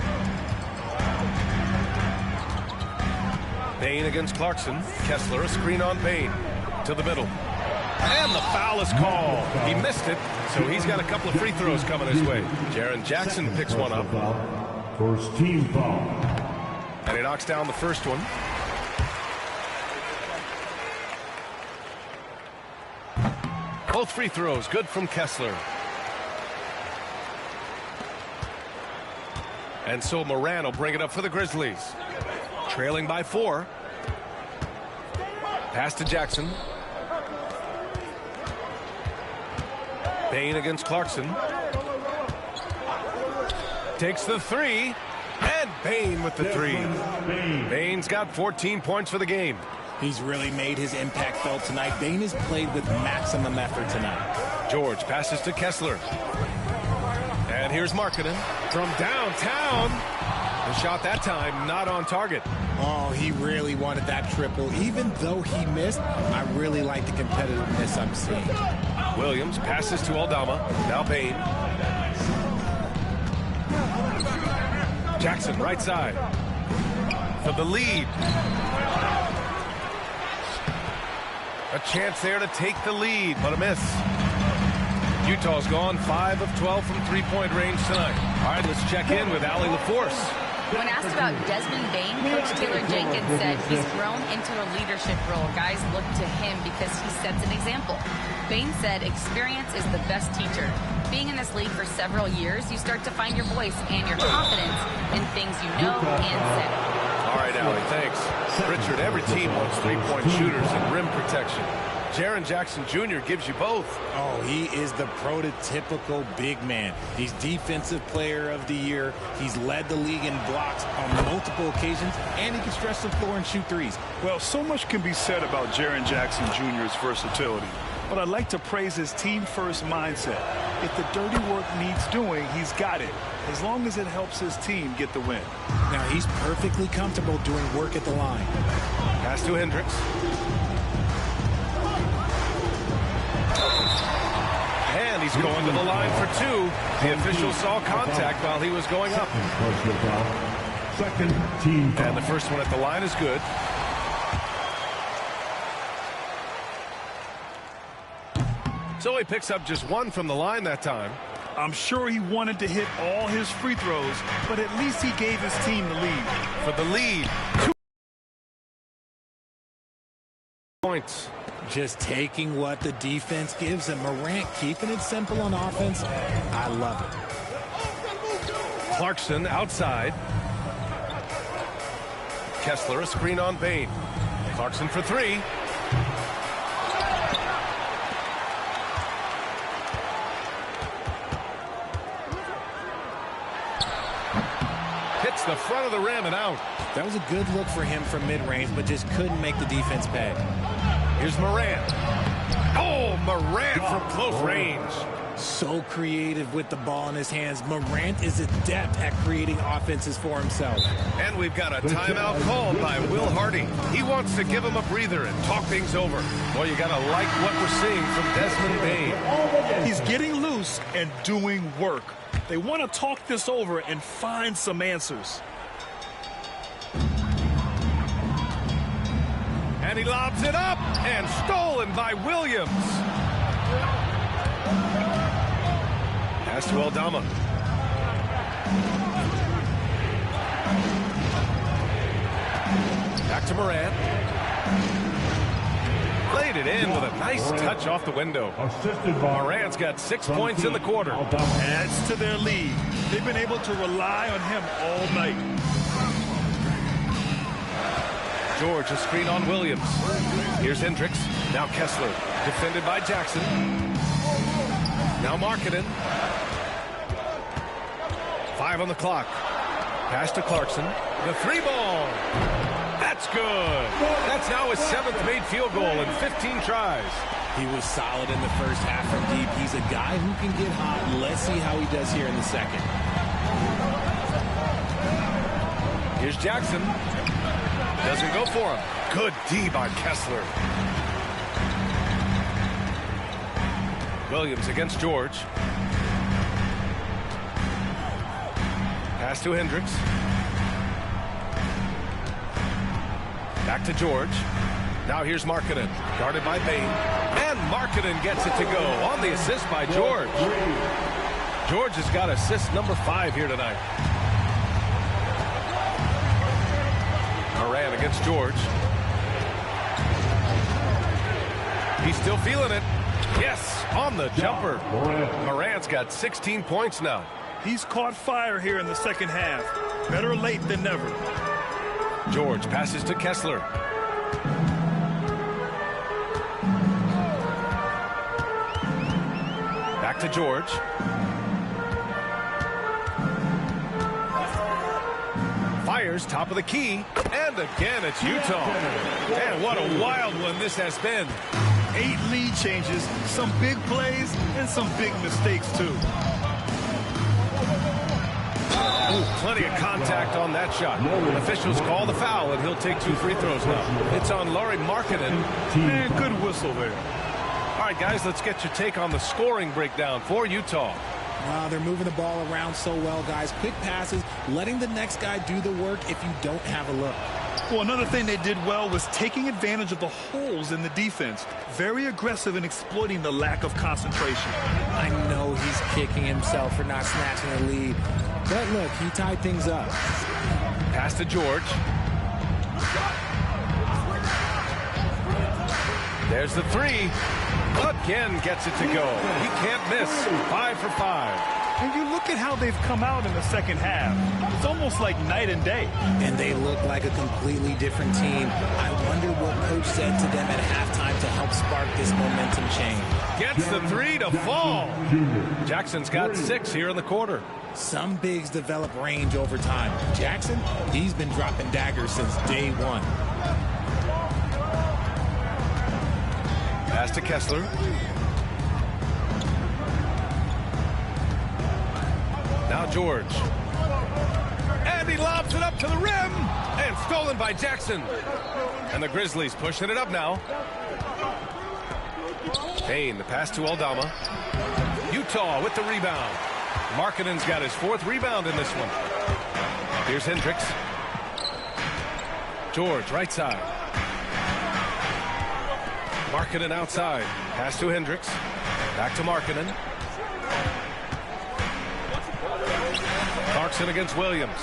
Speaker 2: Bane against Clarkson. Kessler, a screen on Bane. To the middle. And the foul is called. He missed it, so he's got a couple of free throws coming his way. Jaren Jackson picks one up.
Speaker 1: First team foul.
Speaker 2: And he knocks down the first one. Both free throws good from Kessler. And so Moran will bring it up for the Grizzlies. Trailing by 4. Pass to Jackson. Bane against Clarkson. Takes the 3. And Bane with the 3. Bane's got 14 points for the game.
Speaker 4: He's really made his impact felt tonight. Bane has played with maximum effort tonight.
Speaker 2: George passes to Kessler. And here's Markkanen from downtown. The shot that time not on target.
Speaker 4: Oh, he really wanted that triple. Even though he missed, I really like the competitiveness I'm seeing.
Speaker 2: Williams passes to Aldama. Now Bane. Jackson right side. For the lead. A chance there to take the lead, but a miss. Utah's gone 5 of 12 from three-point range tonight. All right, let's check in with Allie LaForce.
Speaker 5: When asked about Desmond Bane, Coach Taylor Jenkins said he's grown into a leadership role. Guys look to him because he sets an example. Bane said experience is the best teacher. Being in this league for several years, you start to find your voice and your confidence in things you know and say.
Speaker 2: All right, Allie, thanks. Richard, every team wants three-point shooters and rim protection. Jaren Jackson Jr. gives you both.
Speaker 4: Oh, he is the prototypical big man. He's Defensive Player of the Year. He's led the league in blocks on multiple occasions, and he can stretch the floor and shoot threes.
Speaker 3: Well, so much can be said about Jaren Jackson Jr.'s versatility, but I'd like to praise his team-first mindset. If the dirty work needs doing, he's got it, as long as it helps his team get the win.
Speaker 4: Now, he's perfectly comfortable doing work at the line.
Speaker 2: Pass to Hendricks. And he's going to the line for 2. The official saw contact while he was going up.
Speaker 1: Second team foul.
Speaker 2: And the first one at the line is good. So he picks up just 1 from the line that time.
Speaker 3: I'm sure he wanted to hit all his free throws, but at least he gave his team the lead.
Speaker 2: For the lead. 2 points.
Speaker 4: Just taking what the defense gives him. Morant keeping it simple on offense. I love it.
Speaker 2: Clarkson outside. Kessler a screen on Bane. Clarkson for 3. Hits the front of the rim and out.
Speaker 4: That was a good look for him from mid-range, but just couldn't make the defense pay.
Speaker 2: Here's Morant. Oh, Morant from close range.
Speaker 4: So creative with the ball in his hands. Morant is adept at creating offenses for himself.
Speaker 2: And we've got a timeout called by Will Hardy. He wants to give him a breather and talk things over. Well, you got to like what we're seeing from Desmond Bane.
Speaker 3: He's getting loose and doing work. They want to talk this over and find some answers.
Speaker 2: And he lobs it up and stolen by Williams. Pass to Aldama. Back to Morant. Laid it in with a nice touch off the window. Morant's got 6 points in the quarter.
Speaker 3: Adds to their lead. They've been able to rely on him all night.
Speaker 2: George, a screen on Williams. Here's Hendricks. Now Kessler. Defended by Jackson. Now Markkanen. 5 on the clock. Pass to Clarkson. The 3-ball. That's good. That's now his 7th made field goal in 15 tries.
Speaker 4: He was solid in the first half from deep. He's a guy who can get hot. Let's see how he does here in the second.
Speaker 2: Here's Jackson. Doesn't go for him. Good D by Kessler. Williams against George. Pass to Hendricks. Back to George. Now here's Markkanen. Guarded by Bain. And Markkanen gets it to go on the assist by George. George has got assist number 5 here tonight. Morant against George. He's still feeling it. Yes, on the jumper. Morant's got 16 points now.
Speaker 3: He's caught fire here in the second half. Better late than never.
Speaker 2: George passes to Kessler. Back to George. Fires top of the key. And again, it's Utah. Man, what a wild one this has been.
Speaker 3: 8 lead changes, some big plays, and some big mistakes, too.
Speaker 2: Ooh, plenty of contact on that shot. Officials call the foul, and he'll take 2 free throws now. It's on Lauri Markkanen.
Speaker 3: Man, good whistle there.
Speaker 2: All right, guys, let's get your take on the scoring breakdown for Utah.
Speaker 6: They're moving the ball around so well, guys. Quick passes, letting the next guy do the work if you don't have a look.
Speaker 3: Well, another thing they did well was taking advantage of the holes in the defense. Very aggressive in exploiting the lack of concentration.
Speaker 6: I know he's kicking himself for not snatching the lead. But look, he tied things up.
Speaker 2: Pass to George. There's the 3. Again gets it to go. He can't miss. 5 for 5.
Speaker 3: And you look at how they've come out in the second half. It's almost like night and day.
Speaker 6: And they look like a completely different team. I wonder what coach said to them at halftime to help spark this momentum change.
Speaker 2: Gets the 3 to fall. Jackson's got 6 here in the quarter.
Speaker 6: Some bigs develop range over time. Jackson, he's been dropping daggers since day 1.
Speaker 2: Pass to Kessler. Now George. And he lobs it up to the rim. And stolen by Jackson. And the Grizzlies pushing it up now. Payne, the pass to Aldama. Utah with the rebound. Markkanen's got his 4th rebound in this one. Here's Hendricks. George, right side. Markkanen outside. Pass to Hendricks. Back to Markkanen. Clarkson against Williams.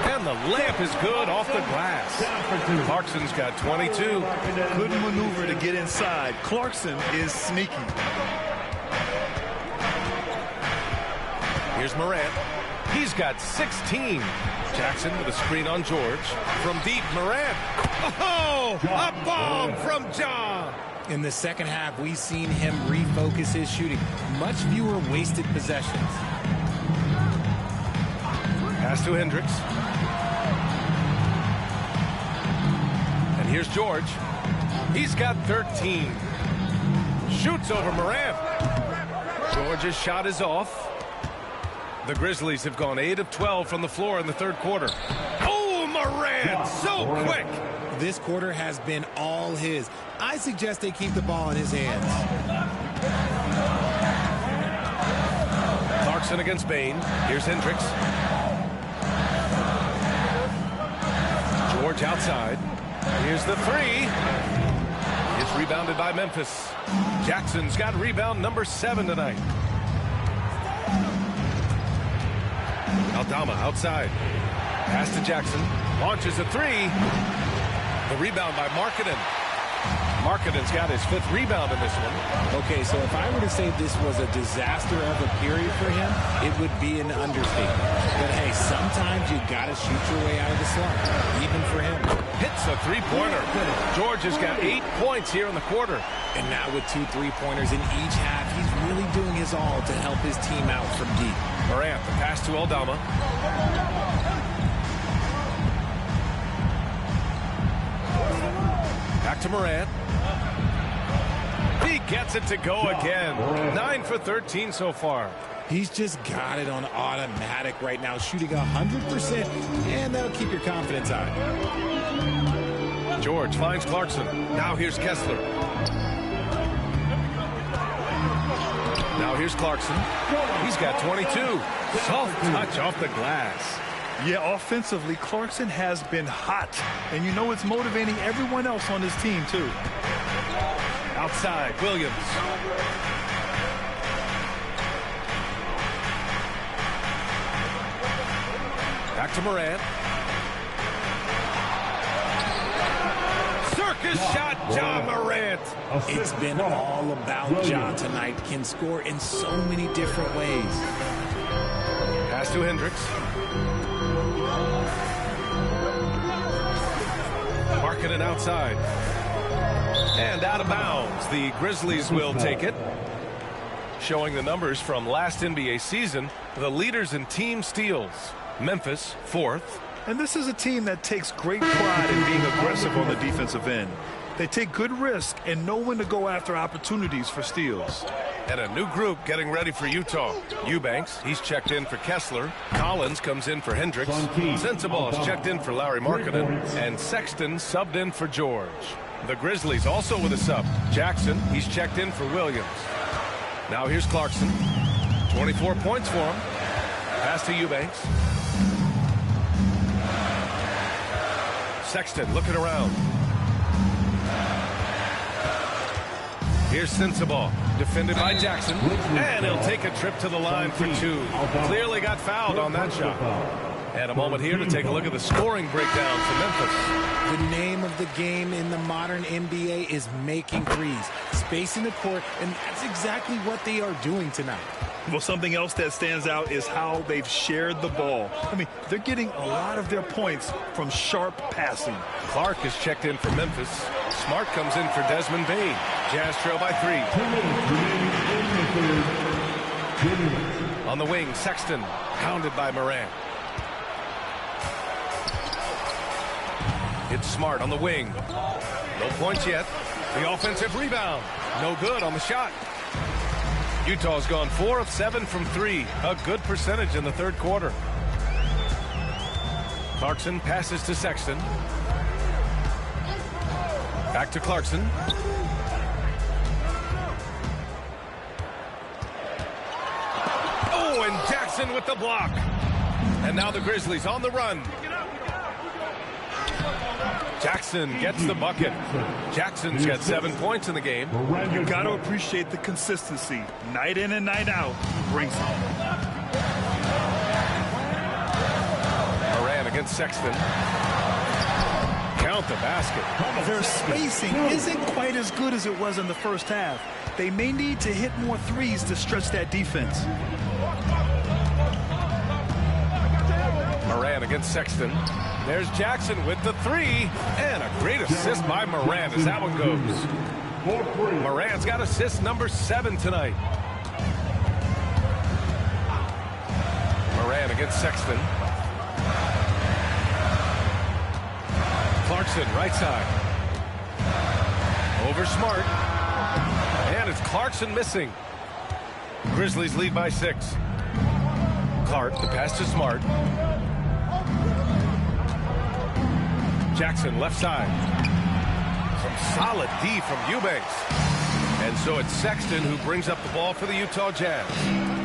Speaker 2: And the layup is good off the glass. Clarkson's got 22.
Speaker 3: Good maneuver to get inside. Clarkson is sneaky.
Speaker 2: Here's Morant. He's got 16. Jackson with a screen on George. From deep, Morant. Oh, a bomb from John.
Speaker 6: In the second half, we've seen him refocus his shooting. Much fewer wasted possessions.
Speaker 2: Pass to Hendricks. And here's George. He's got 13. Shoots over Morant. George's shot is off. The Grizzlies have gone 8 of 12 from the floor in the third quarter. Oh, Morant, so quick.
Speaker 6: This quarter has been all his. I suggest they keep the ball in his hands.
Speaker 2: Clarkson against Bain. Here's Hendricks. George outside. Here's the 3. It's rebounded by Memphis. Jackson's got rebound number 7 tonight. Aldama outside. Pass to Jackson. Launches a three. The rebound by Markkanen. Markkanen's got his 5th rebound in this one.
Speaker 4: Okay, so if I were to say this was a disaster of a period for him, it would be an understatement. But hey, sometimes you got to shoot your way out of the slump, even for him.
Speaker 2: Hits a three-pointer. George has got 8 points here in the quarter.
Speaker 4: And now with 2 3-pointers in each half, he's really doing his all to help his team out from deep.
Speaker 2: Morant, the pass to Aldama. Back to Morant. He gets it to go again. 9 for 13 so far.
Speaker 4: He's just got it on automatic right now, shooting 100%, and that'll keep your confidence high.
Speaker 2: George finds Clarkson. Now here's Kessler. Now here's Clarkson. He's got 22. Soft touch off the glass.
Speaker 3: Yeah, offensively, Clarkson has been hot. And you know it's motivating everyone else on his team, too.
Speaker 2: Outside, Williams. Back to Morant. Circus shot, John Morant.
Speaker 4: It's been all about John tonight. Can score in so many different ways.
Speaker 2: Pass to Hendricks. Markkanen outside. And out of bounds. The Grizzlies will take it. Showing the numbers from last NBA season, the leaders in team steals. Memphis, 4th.
Speaker 3: And this is a team that takes great pride in being aggressive on the defensive end. They take good risk and know when to go after opportunities for steals.
Speaker 2: And a new group getting ready for Utah. Eubanks, he's checked in for Kessler. Collins comes in for Hendricks. Sensabaugh's checked in for Larry Markkanen. And Sexton subbed in for George. The Grizzlies also with a sub. Jackson, he's checked in for Williams. Now here's Clarkson. 24 points for him. Pass to Eubanks. Sexton looking around. Here's Sensabaugh, defended by Jackson, and he'll take a trip to the line for 2. Clearly got fouled on that shot. And a moment here to take a look at the scoring breakdown for Memphis.
Speaker 4: The name of the game in the modern NBA is making threes, spacing the court, and that's exactly what they are doing tonight.
Speaker 3: Well, something else that stands out is how they've shared the ball. I mean, they're getting a lot of their points from sharp passing.
Speaker 2: Clark is checked in for Memphis. Smart comes in for Desmond Bane. Jazz trail by 3. On the wing, Sexton, pounded by Morant. It's Smart on the wing. No points yet. The offensive rebound. No good on the shot. Utah's gone 4 of 7 from 3. A good percentage in the third quarter. Clarkson passes to Sexton. Back to Clarkson. Oh, and Jackson with the block. And now the Grizzlies on the run. Jackson gets the bucket. Jackson's got 7 points in the game.
Speaker 3: You got to appreciate the consistency. Night in and night out, he brings it.
Speaker 2: Morant against Sexton. Count the basket.
Speaker 3: Their spacing isn't quite as good as it was in the first half. They may need to hit more threes to stretch that defense.
Speaker 2: Morant against Sexton. There's Jackson with the 3. And a great assist by Morant as that one goes. Morant's got assist number 7 tonight. Morant against Sexton. Clarkson, right side. Over Smart. And it's Clarkson missing. Grizzlies lead by 6. Clark, the pass to Smart. Jackson, left side. Some solid D from Eubanks. And so it's Sexton who brings up the ball for the Utah Jazz.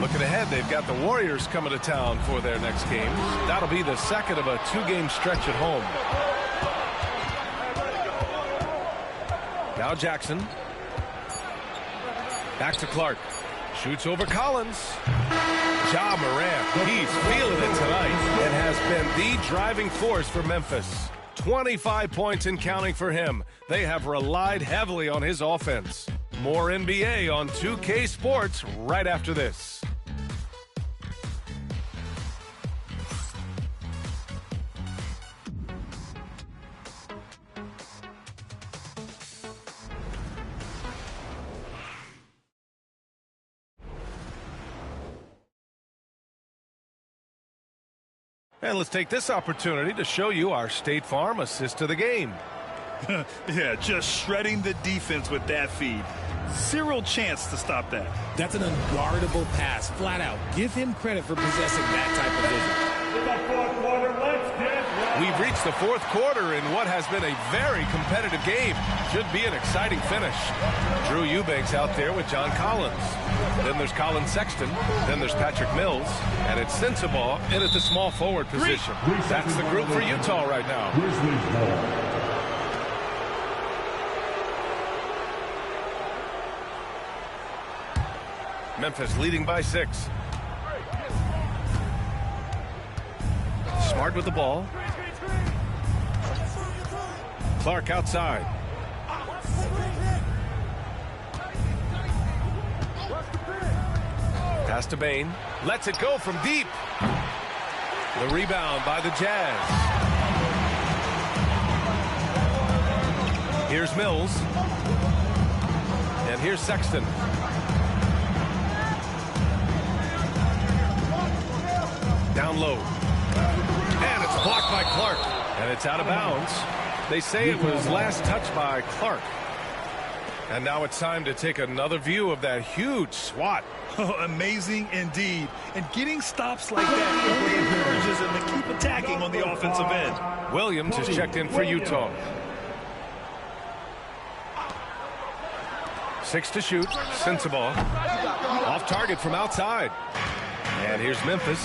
Speaker 2: Looking ahead, they've got the Warriors coming to town for their next game. That'll be the second of a 2-game stretch at home. Now Jackson. Back to Clark. Shoots over Collins. Ja Morant, he's feeling it tonight and has been the driving force for Memphis. 25 points and counting for him. They have relied heavily on his offense. More NBA on 2K Sports right after this. And let's take this opportunity to show you our State Farm assist to the game.
Speaker 3: Yeah, just shredding the defense with that feed. Zero chance to stop that.
Speaker 4: That's an unguardable pass, flat out. Give him credit for possessing that type of vision.
Speaker 2: We've reached the fourth quarter in what has been a very competitive game. Should be an exciting finish. Drew Eubanks out there with John Collins. Then there's Colin Sexton. Then there's Patrick Mills. And it's Sensabaugh in at the small forward position. That's the group for Utah right now.
Speaker 1: Grizzlies ball.
Speaker 2: Memphis leading by 6. Smart with the ball. Clark outside. Pass to Bain. Lets it go from deep. The rebound by the Jazz. Here's Mills. And here's Sexton. Down low. And it's blocked by Clark. And it's out of bounds. They say it was last touched by Clark. And now it's time to take another view of that huge swat.
Speaker 3: Oh, amazing indeed. And getting stops like that only encourages them to keep attacking on the offensive end.
Speaker 2: Williams is checked in for Utah. 6 to shoot. Sensabaugh. Off target from outside. And here's Memphis.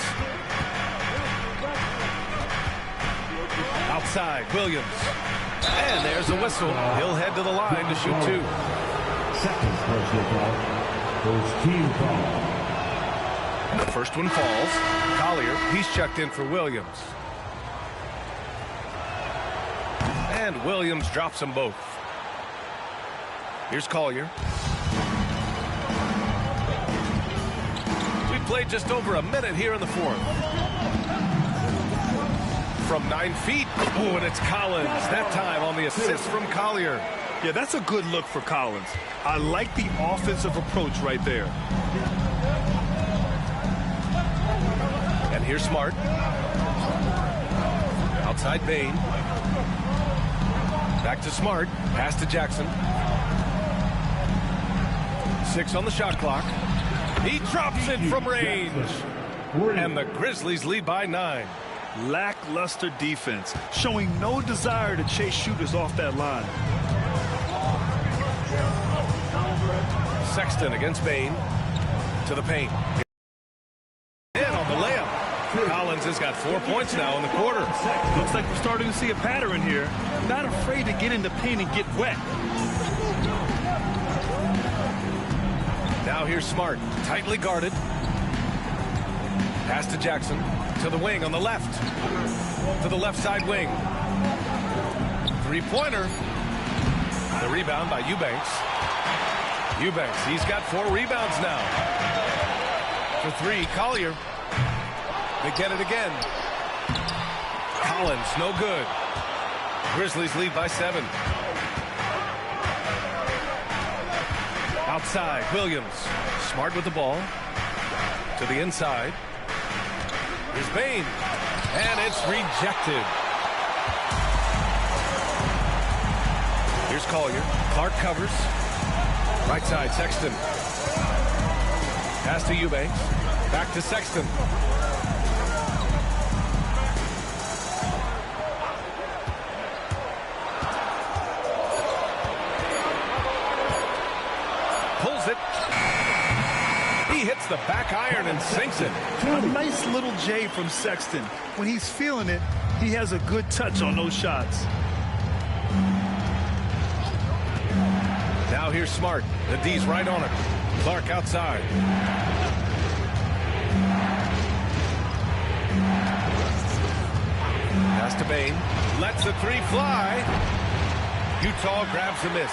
Speaker 2: Outside, Williams. And there's a whistle. He'll head to the line to shoot 2.
Speaker 1: Second personal foul. First team foul.
Speaker 2: The first one falls. Collier, he's checked in for Williams. And Williams drops them both. Here's Collier. We played just over a minute here in the fourth. From 9 feet. Oh, and it's Collins. That time on the assist from Collier.
Speaker 3: Yeah, that's a good look for Collins. I like the offensive approach right there.
Speaker 2: And here's Smart. Outside Bain. Back to Smart. Pass to Jackson. 6 on the shot clock. He drops it from range. And the Grizzlies lead by 9.
Speaker 3: Lackluster defense, showing no desire to chase shooters off that line.
Speaker 2: Sexton against Bain. To the paint. In on the layup. Collins has got 4 points now in the quarter.
Speaker 3: Looks like we're starting to see a pattern here. Not afraid to get in the paint and get wet.
Speaker 2: Now here's Smart. Tightly guarded. Pass to Jackson. To the wing on the left. To the left side wing. 3-pointer. The rebound by Eubanks. Eubanks, he's got 4 rebounds now. For 3, Collier. They get it again. Collins, no good. Grizzlies lead by 7. Outside, Williams. Smart with the ball. To the inside. Here's Bain. And it's rejected. Here's Collier. Clark covers. Right side, Sexton. Pass to Eubanks. Back to Sexton. Pulls it. He hits the back iron and sinks it.
Speaker 3: A nice little J from Sexton. When he's feeling it, he has a good touch on those shots.
Speaker 2: Now here's Smart. The D's right on it. Clark outside. Pass to Bain. Lets the three fly. Utah grabs the miss.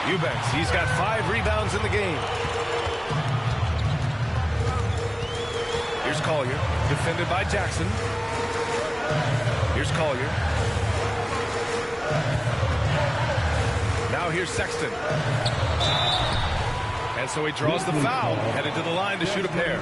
Speaker 2: Eubanks, he's got 5 rebounds in the game. Here's Collier, defended by Jackson. Here's Collier. Now here's Sexton. And so he draws the foul, headed to the line to shoot a pair.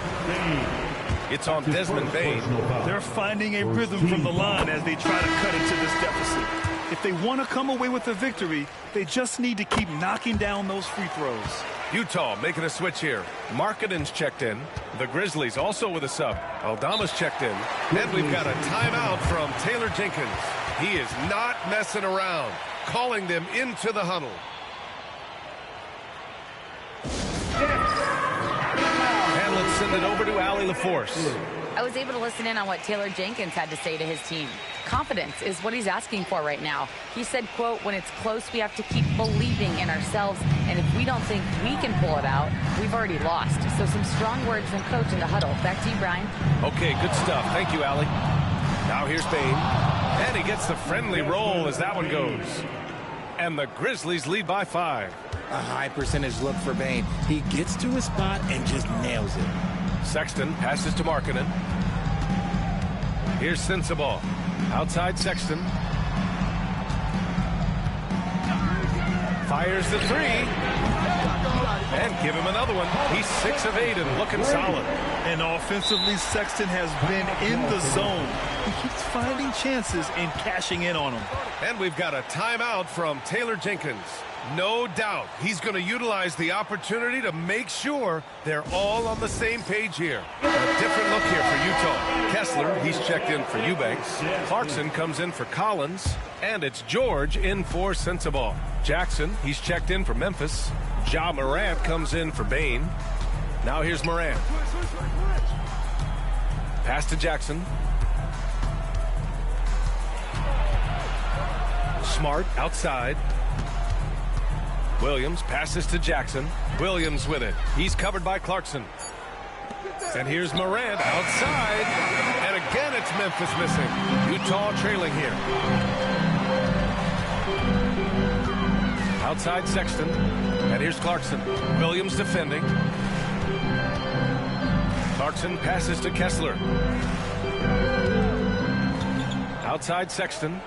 Speaker 2: It's on Desmond Bain.
Speaker 3: They're finding a rhythm from the line as they try to cut into this deficit. If they want to come away with a victory, they just need to keep knocking down those free throws.
Speaker 2: Utah making a switch here. Markkanen's checked in. The Grizzlies also with a sub. Aldama's checked in. And we've got a timeout from Taylor Jenkins. He is not messing around, calling them into the huddle. And let's send it over to Allie LaForce.
Speaker 5: I was able to listen in on what Taylor Jenkins had to say to his team. Confidence is what he's asking for right now. He said, quote, when it's close, we have to keep believing in ourselves. And if we don't think we can pull it out, we've already lost. So some strong words from coach in the huddle. Back to you, Brian.
Speaker 2: Okay, good stuff. Thank you, Allie. Now here's Bain. And he gets the friendly roll as that one goes. And the Grizzlies lead by 5.
Speaker 4: A high percentage look for Bain. He gets to his spot and just nails it.
Speaker 2: Sexton passes to Markkanen. Here's Sensabaugh. Outside Sexton. Fires the 3. And give him another one. He's 6 of 8 and looking solid.
Speaker 3: And offensively, Sexton has been in the zone. He keeps finding chances and cashing in on them.
Speaker 2: And we've got a timeout from Taylor Jenkins. No doubt he's going to utilize the opportunity to make sure they're all on the same page here. A different look here for Utah. Kessler, he's checked in for Eubanks. Clarkson comes in for Collins. And it's George in for Sensabaugh. Jackson, he's checked in for Memphis. Ja Morant comes in for Bain. Now here's Morant. Pass to Jackson. Smart outside. Williams passes to Jackson. Williams with it. He's covered by Clarkson. And here's Morant outside. And again, it's Memphis missing. Utah trailing here. Outside Sexton. And here's Clarkson. Williams defending. Clarkson passes to Kessler. Outside Sexton.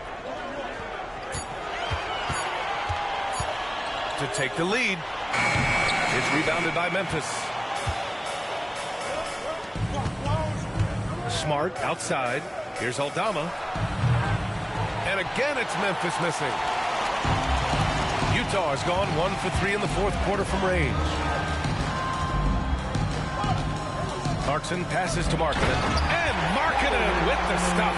Speaker 2: To take the lead. It's rebounded by Memphis. Smart outside. Here's Aldama. And again, it's Memphis missing. Utah has gone 1 for 3 in the fourth quarter from range. Clarkson passes to Markkanen. And Markkanen with the stuff.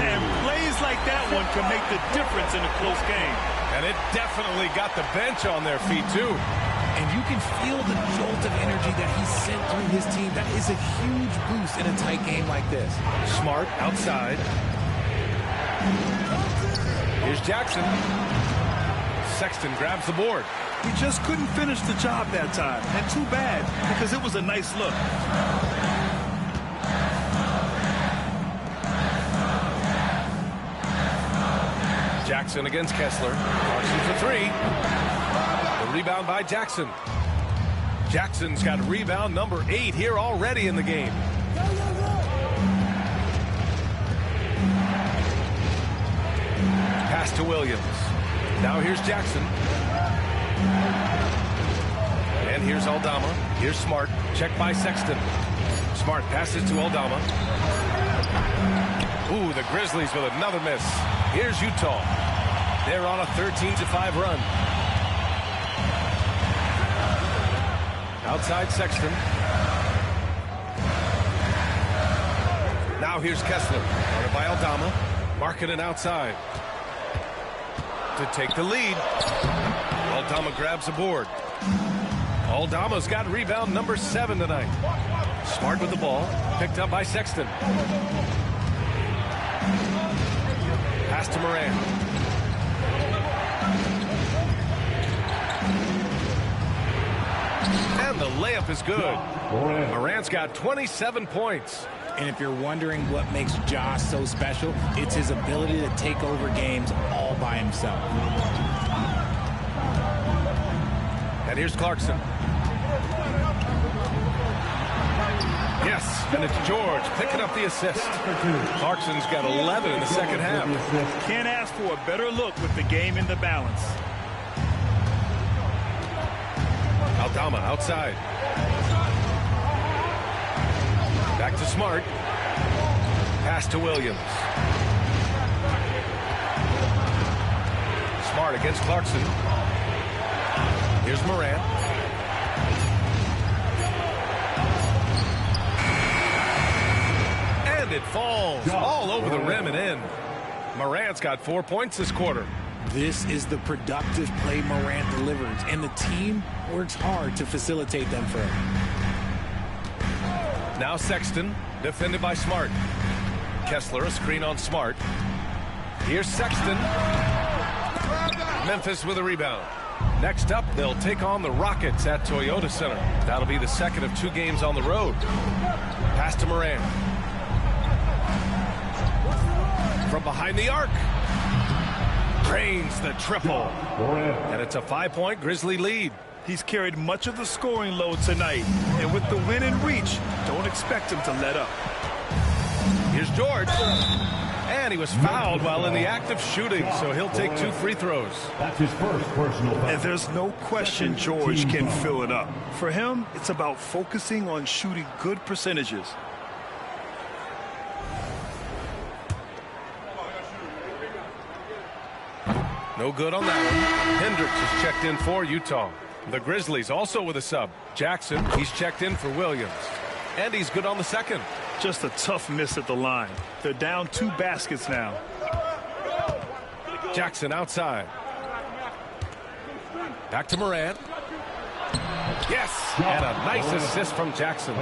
Speaker 3: And plays like that one can make the difference in a close game.
Speaker 2: And it definitely got the bench on their feet, too.
Speaker 4: And you can feel the jolt of energy that he sent through his team. That is a huge boost in a tight game like this.
Speaker 2: Smart outside. Here's Jackson. Sexton grabs the board.
Speaker 3: He just couldn't finish the job that time. And too bad, because it was a nice look.
Speaker 2: Jackson against Kessler. Clarkson for 3. The rebound by Jackson. Jackson's got rebound number 8 here already in the game. Pass to Williams. Now here's Jackson. And here's Aldama. Here's Smart. Checked by Sexton. Smart passes to Aldama. Ooh, the Grizzlies with another miss. Here's Utah. They're on a 13-5 run. Outside Sexton. Now here's Kessler. Guarded by Aldama. Markkanen outside. To take the lead. Aldama grabs the board. Aldama's got rebound number 7 tonight. Smart with the ball. Picked up by Sexton. Pass to Morant. layup is good. Morant's got 27 points.
Speaker 4: And if you're wondering what makes Josh so special, it's his ability to take over games all by himself.
Speaker 2: And here's Clarkson. Yes, and it's George picking up the assist. Clarkson's got 11 in the second half.
Speaker 3: Can't ask for a better look with the game in the balance.
Speaker 2: Aldama outside. Back to Smart. Pass to Williams. Smart against Clarkson. Here's Morant. And it falls all over the rim and in. Morant's got 4 points this quarter.
Speaker 4: This is the productive play Morant delivers, and the team works hard to facilitate them for him.
Speaker 2: Now Sexton, defended by Smart. Kessler, a screen on Smart. Here's Sexton. Memphis with a rebound. Next up, they'll take on the Rockets at Toyota Center. That'll be the second of 2 games on the road. Pass to Morant. From behind the arc. Drains the triple. And it's a 5-point Grizzly lead.
Speaker 3: He's carried much of the scoring load tonight. And with the win in reach, don't expect him to let up.
Speaker 2: Here's George. And he was fouled while in the act of shooting, so he'll take 2 free throws.
Speaker 1: That's his first personal foul.
Speaker 3: And there's no question George can fill it up. For him, it's about focusing on shooting good percentages.
Speaker 2: No good on that one. Hendricks is checked in for Utah. The Grizzlies also with a sub. Jackson, he's checked in for Williams. And he's good on the second.
Speaker 3: Just a tough miss at the line. They're down 2 baskets now.
Speaker 2: Jackson outside. Back to Morant. Yes, and a nice assist from Jackson.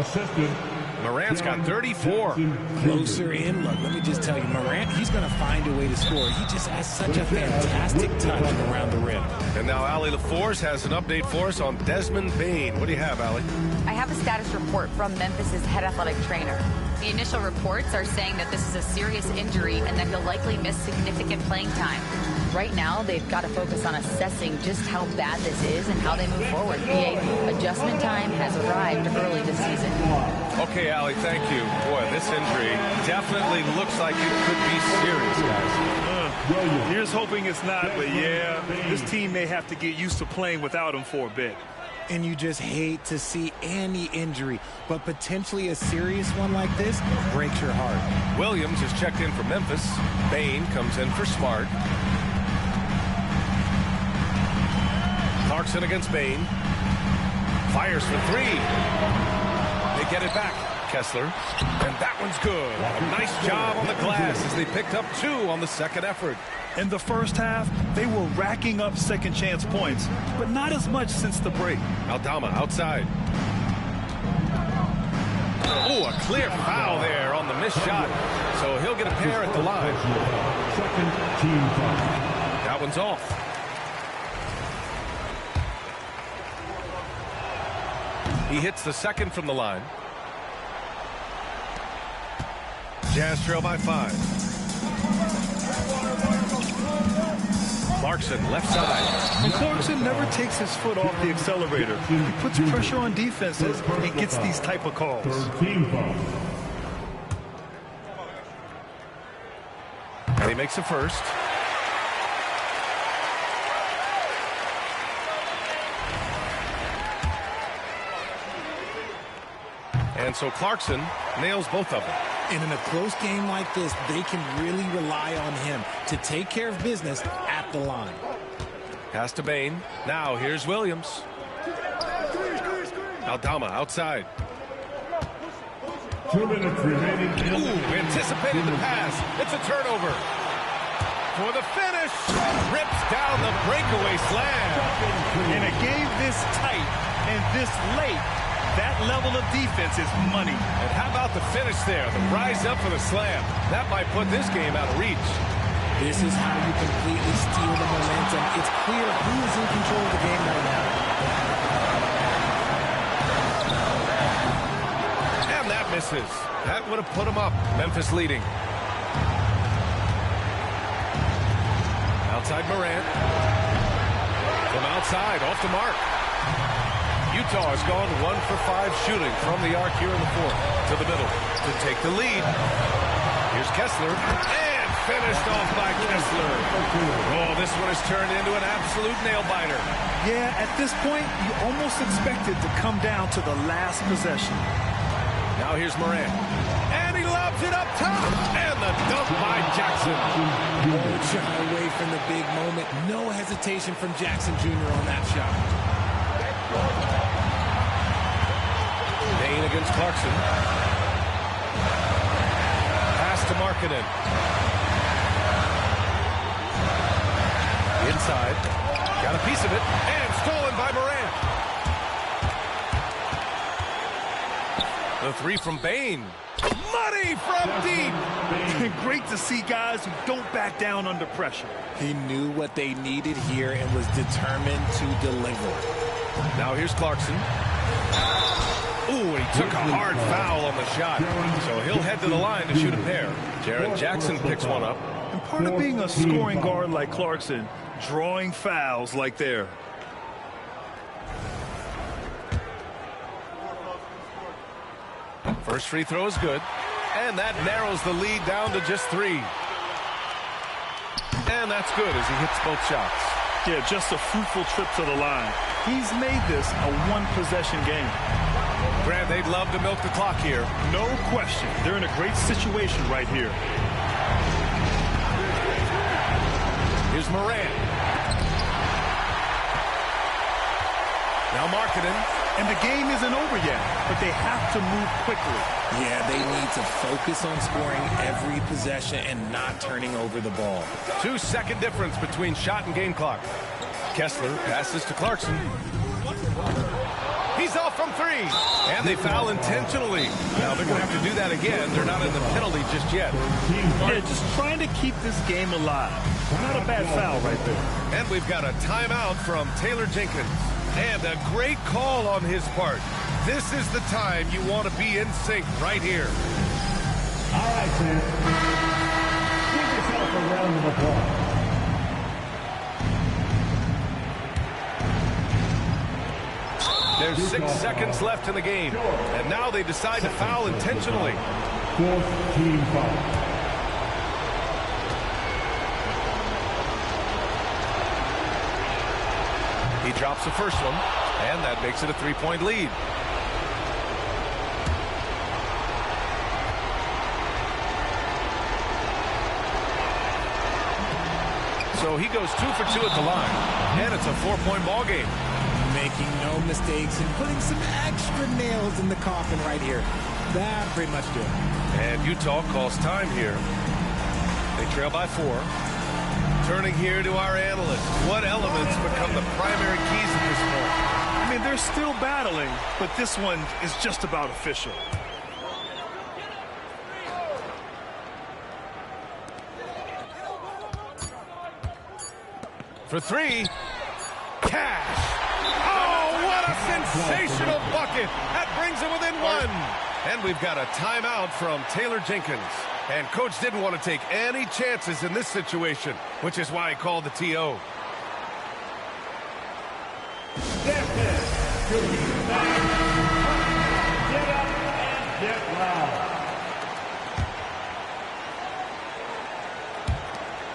Speaker 2: Morant's got 34.
Speaker 4: Closer in, look, let me just tell you, Morant, he's going to find a way to score. He just has such a fantastic touch around the rim.
Speaker 2: And now Allie LaForce has an update for us on Desmond Bane. What do you have, Allie?
Speaker 5: I have a status report from Memphis's head athletic trainer. The initial reports are saying that this is a serious injury and that he'll likely miss significant playing time. Right now, they've got to focus on assessing just how bad this is and how they move forward. The adjustment time has arrived early this season.
Speaker 2: Okay, Allie, thank you. Boy, this injury definitely looks like it could be serious, guys.
Speaker 3: Here's hoping it's not, but yeah, this team may have to get used to playing without him for a bit.
Speaker 4: And you just hate to see any injury, but potentially a serious one like this breaks your heart.
Speaker 2: Williams is checked in for Memphis. Bane comes in for Smart. Clarkson against Bane. Fires for 3. They get it back. Kessler. And that one's good. A nice job on the glass as they picked up 2 on the second effort.
Speaker 3: In the first half, they were racking up second chance points, but not as much since the break.
Speaker 2: Aldama outside. Oh, a clear foul there on the missed shot. So he'll get a pair at the line.
Speaker 1: Second team foul.
Speaker 2: That one's off. He hits the second from the line. Jazz trail by 5. Clarkson left side.
Speaker 3: And Clarkson never takes his foot off the accelerator. He puts pressure on defenses and gets these type of calls.
Speaker 1: Team foul.
Speaker 2: And he makes a first. And so Clarkson nails both of them.
Speaker 4: And in a close game like this, they can really rely on him to take care of business at the line.
Speaker 2: Pass to Bane. Now here's Williams. Aldama outside.
Speaker 1: 2 minutes remaining.
Speaker 2: Ooh, anticipated the pass. It's a turnover. For the finish. Rips down the breakaway slam.
Speaker 3: In a game this tight and this late, that level of defense is money.
Speaker 2: And how about the finish there? The rise up for the slam. That might put this game out of reach.
Speaker 4: This is how you completely steal the momentum. It's clear who is in control of the game right now.
Speaker 2: misses. That would have put them up. Memphis leading. Outside Morant. From outside, off the mark. Utah has gone 1 for 5 shooting from the arc here in the fourth. To the middle to take the lead. Here's Kessler. And finished off by Kessler. Oh, this one has turned into an absolute nail-biter.
Speaker 3: Yeah, at this point, you almost expect it to come down to the last possession.
Speaker 2: Now here's Morant. And he lobs it up top. And the dunk by Jackson.
Speaker 4: Won't shy away from the big moment. No hesitation from Jackson Jr. on that shot.
Speaker 2: Bain against Clarkson. Pass to Markkanen. Inside. Got a piece of it. And stolen by Morant. The three from Bain. Money from deep.
Speaker 3: Great to see guys who don't back down under pressure.
Speaker 4: He knew what they needed here and was determined to deliver.
Speaker 2: Now here's Clarkson. Ooh, he took a hard foul on the shot. So he'll head to the line to shoot a pair. Jaren Jackson picks one up.
Speaker 3: And part of being a scoring guard like Clarkson, drawing fouls like there.
Speaker 2: First free throw is good. And that narrows the lead down to just 3. And that's good as he hits both shots.
Speaker 3: Yeah, just a fruitful trip to the line. He's made this a one-possession game.
Speaker 2: Grant, they'd love to milk the clock here.
Speaker 3: No question. They're in a great situation right here.
Speaker 2: Here's Morant. Now Markkanen.
Speaker 3: And the game isn't over yet, but they have to move quickly.
Speaker 4: Yeah, they need to focus on scoring every possession and not turning over the ball.
Speaker 2: 2-second difference between shot and game clock. Kessler passes to Clarkson. He's off from 3. And they foul intentionally. Now they're going to have to do that again. They're not in the penalty just yet.
Speaker 3: Yeah, just trying to keep this game alive. Not a bad foul right there.
Speaker 2: And we've got a timeout from Taylor Jenkins. And a great call on his part. This is the time you want to be in sync right here.
Speaker 1: All right, fans. Give yourself a round of applause.
Speaker 2: There's 6 seconds left in the game. And now they decide to foul intentionally.
Speaker 1: 4th team foul.
Speaker 2: He drops the first one, and that makes it a 3-point lead. So he goes 2 for 2 at the line, and it's a 4-point ball game.
Speaker 4: Making no mistakes and putting some extra nails in the coffin right here. That pretty much do it.
Speaker 2: And Utah calls time here. They trail by 4. Turning here to our analysts. What elements become the primary keys at this point?
Speaker 3: I mean, they're still battling, but this one is just about official.
Speaker 2: For 3. Cash. Oh, what a sensational bucket. That brings it within 1. And we've got a timeout from Taylor Jenkins. And coach didn't want to take any chances in this situation, which is why he called the TO.
Speaker 1: Get up and get loud.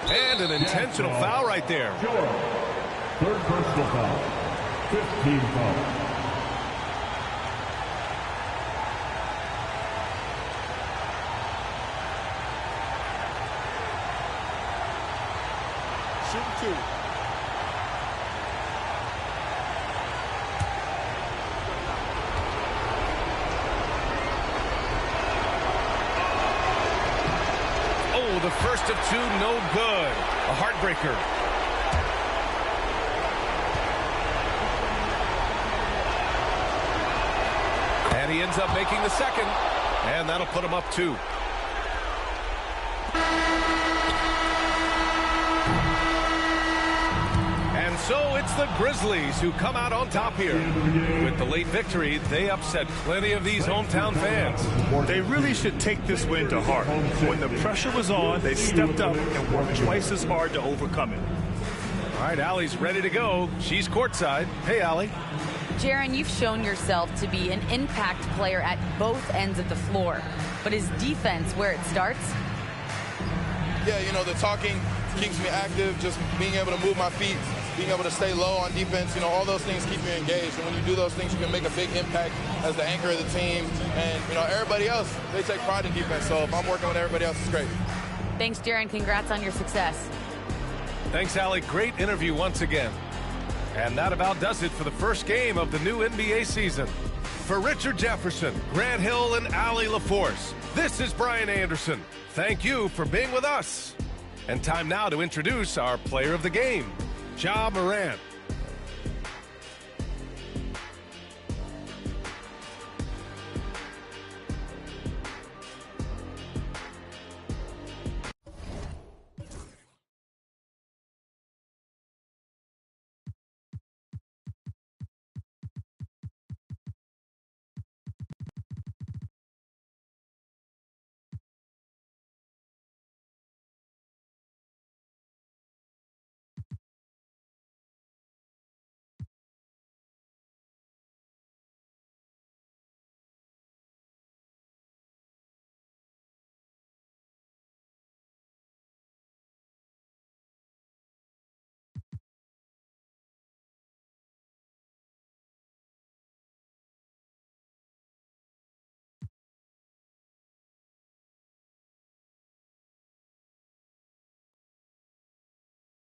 Speaker 2: And an intentional foul right there.
Speaker 1: Sure. 3rd personal foul. 5th team foul.
Speaker 2: Oh, the first of 2, no good. A heartbreaker. And he ends up making the second. And that'll put him up 2. And so So it's the Grizzlies who come out on top here. With the late victory, they upset plenty of these hometown fans.
Speaker 3: They really should take this win to heart. When the pressure was on, they stepped up and worked twice as hard to overcome it.
Speaker 2: All right, Allie's ready to go. She's courtside. Hey, Allie.
Speaker 5: Jaron, you've shown yourself to be an impact player at both ends of the floor. But is defense where it starts?
Speaker 10: Yeah, you know, the talking keeps me active, just being able to move my feet, being able to stay low on defense, you know, all those things keep you engaged. And when you do those things, you can make a big impact as the anchor of the team. And, you know, everybody else, they take pride in defense. So if I'm working with everybody else, it's great.
Speaker 5: Thanks, Jaron. Congrats on your success.
Speaker 2: Thanks, Allie. Great interview once again. And that about does it for the first game of the new NBA season. For Richard Jefferson, Grant Hill, and Allie LaForce, this is Brian Anderson. Thank you for being with us. And time now to introduce our player of the game, Ja Morant.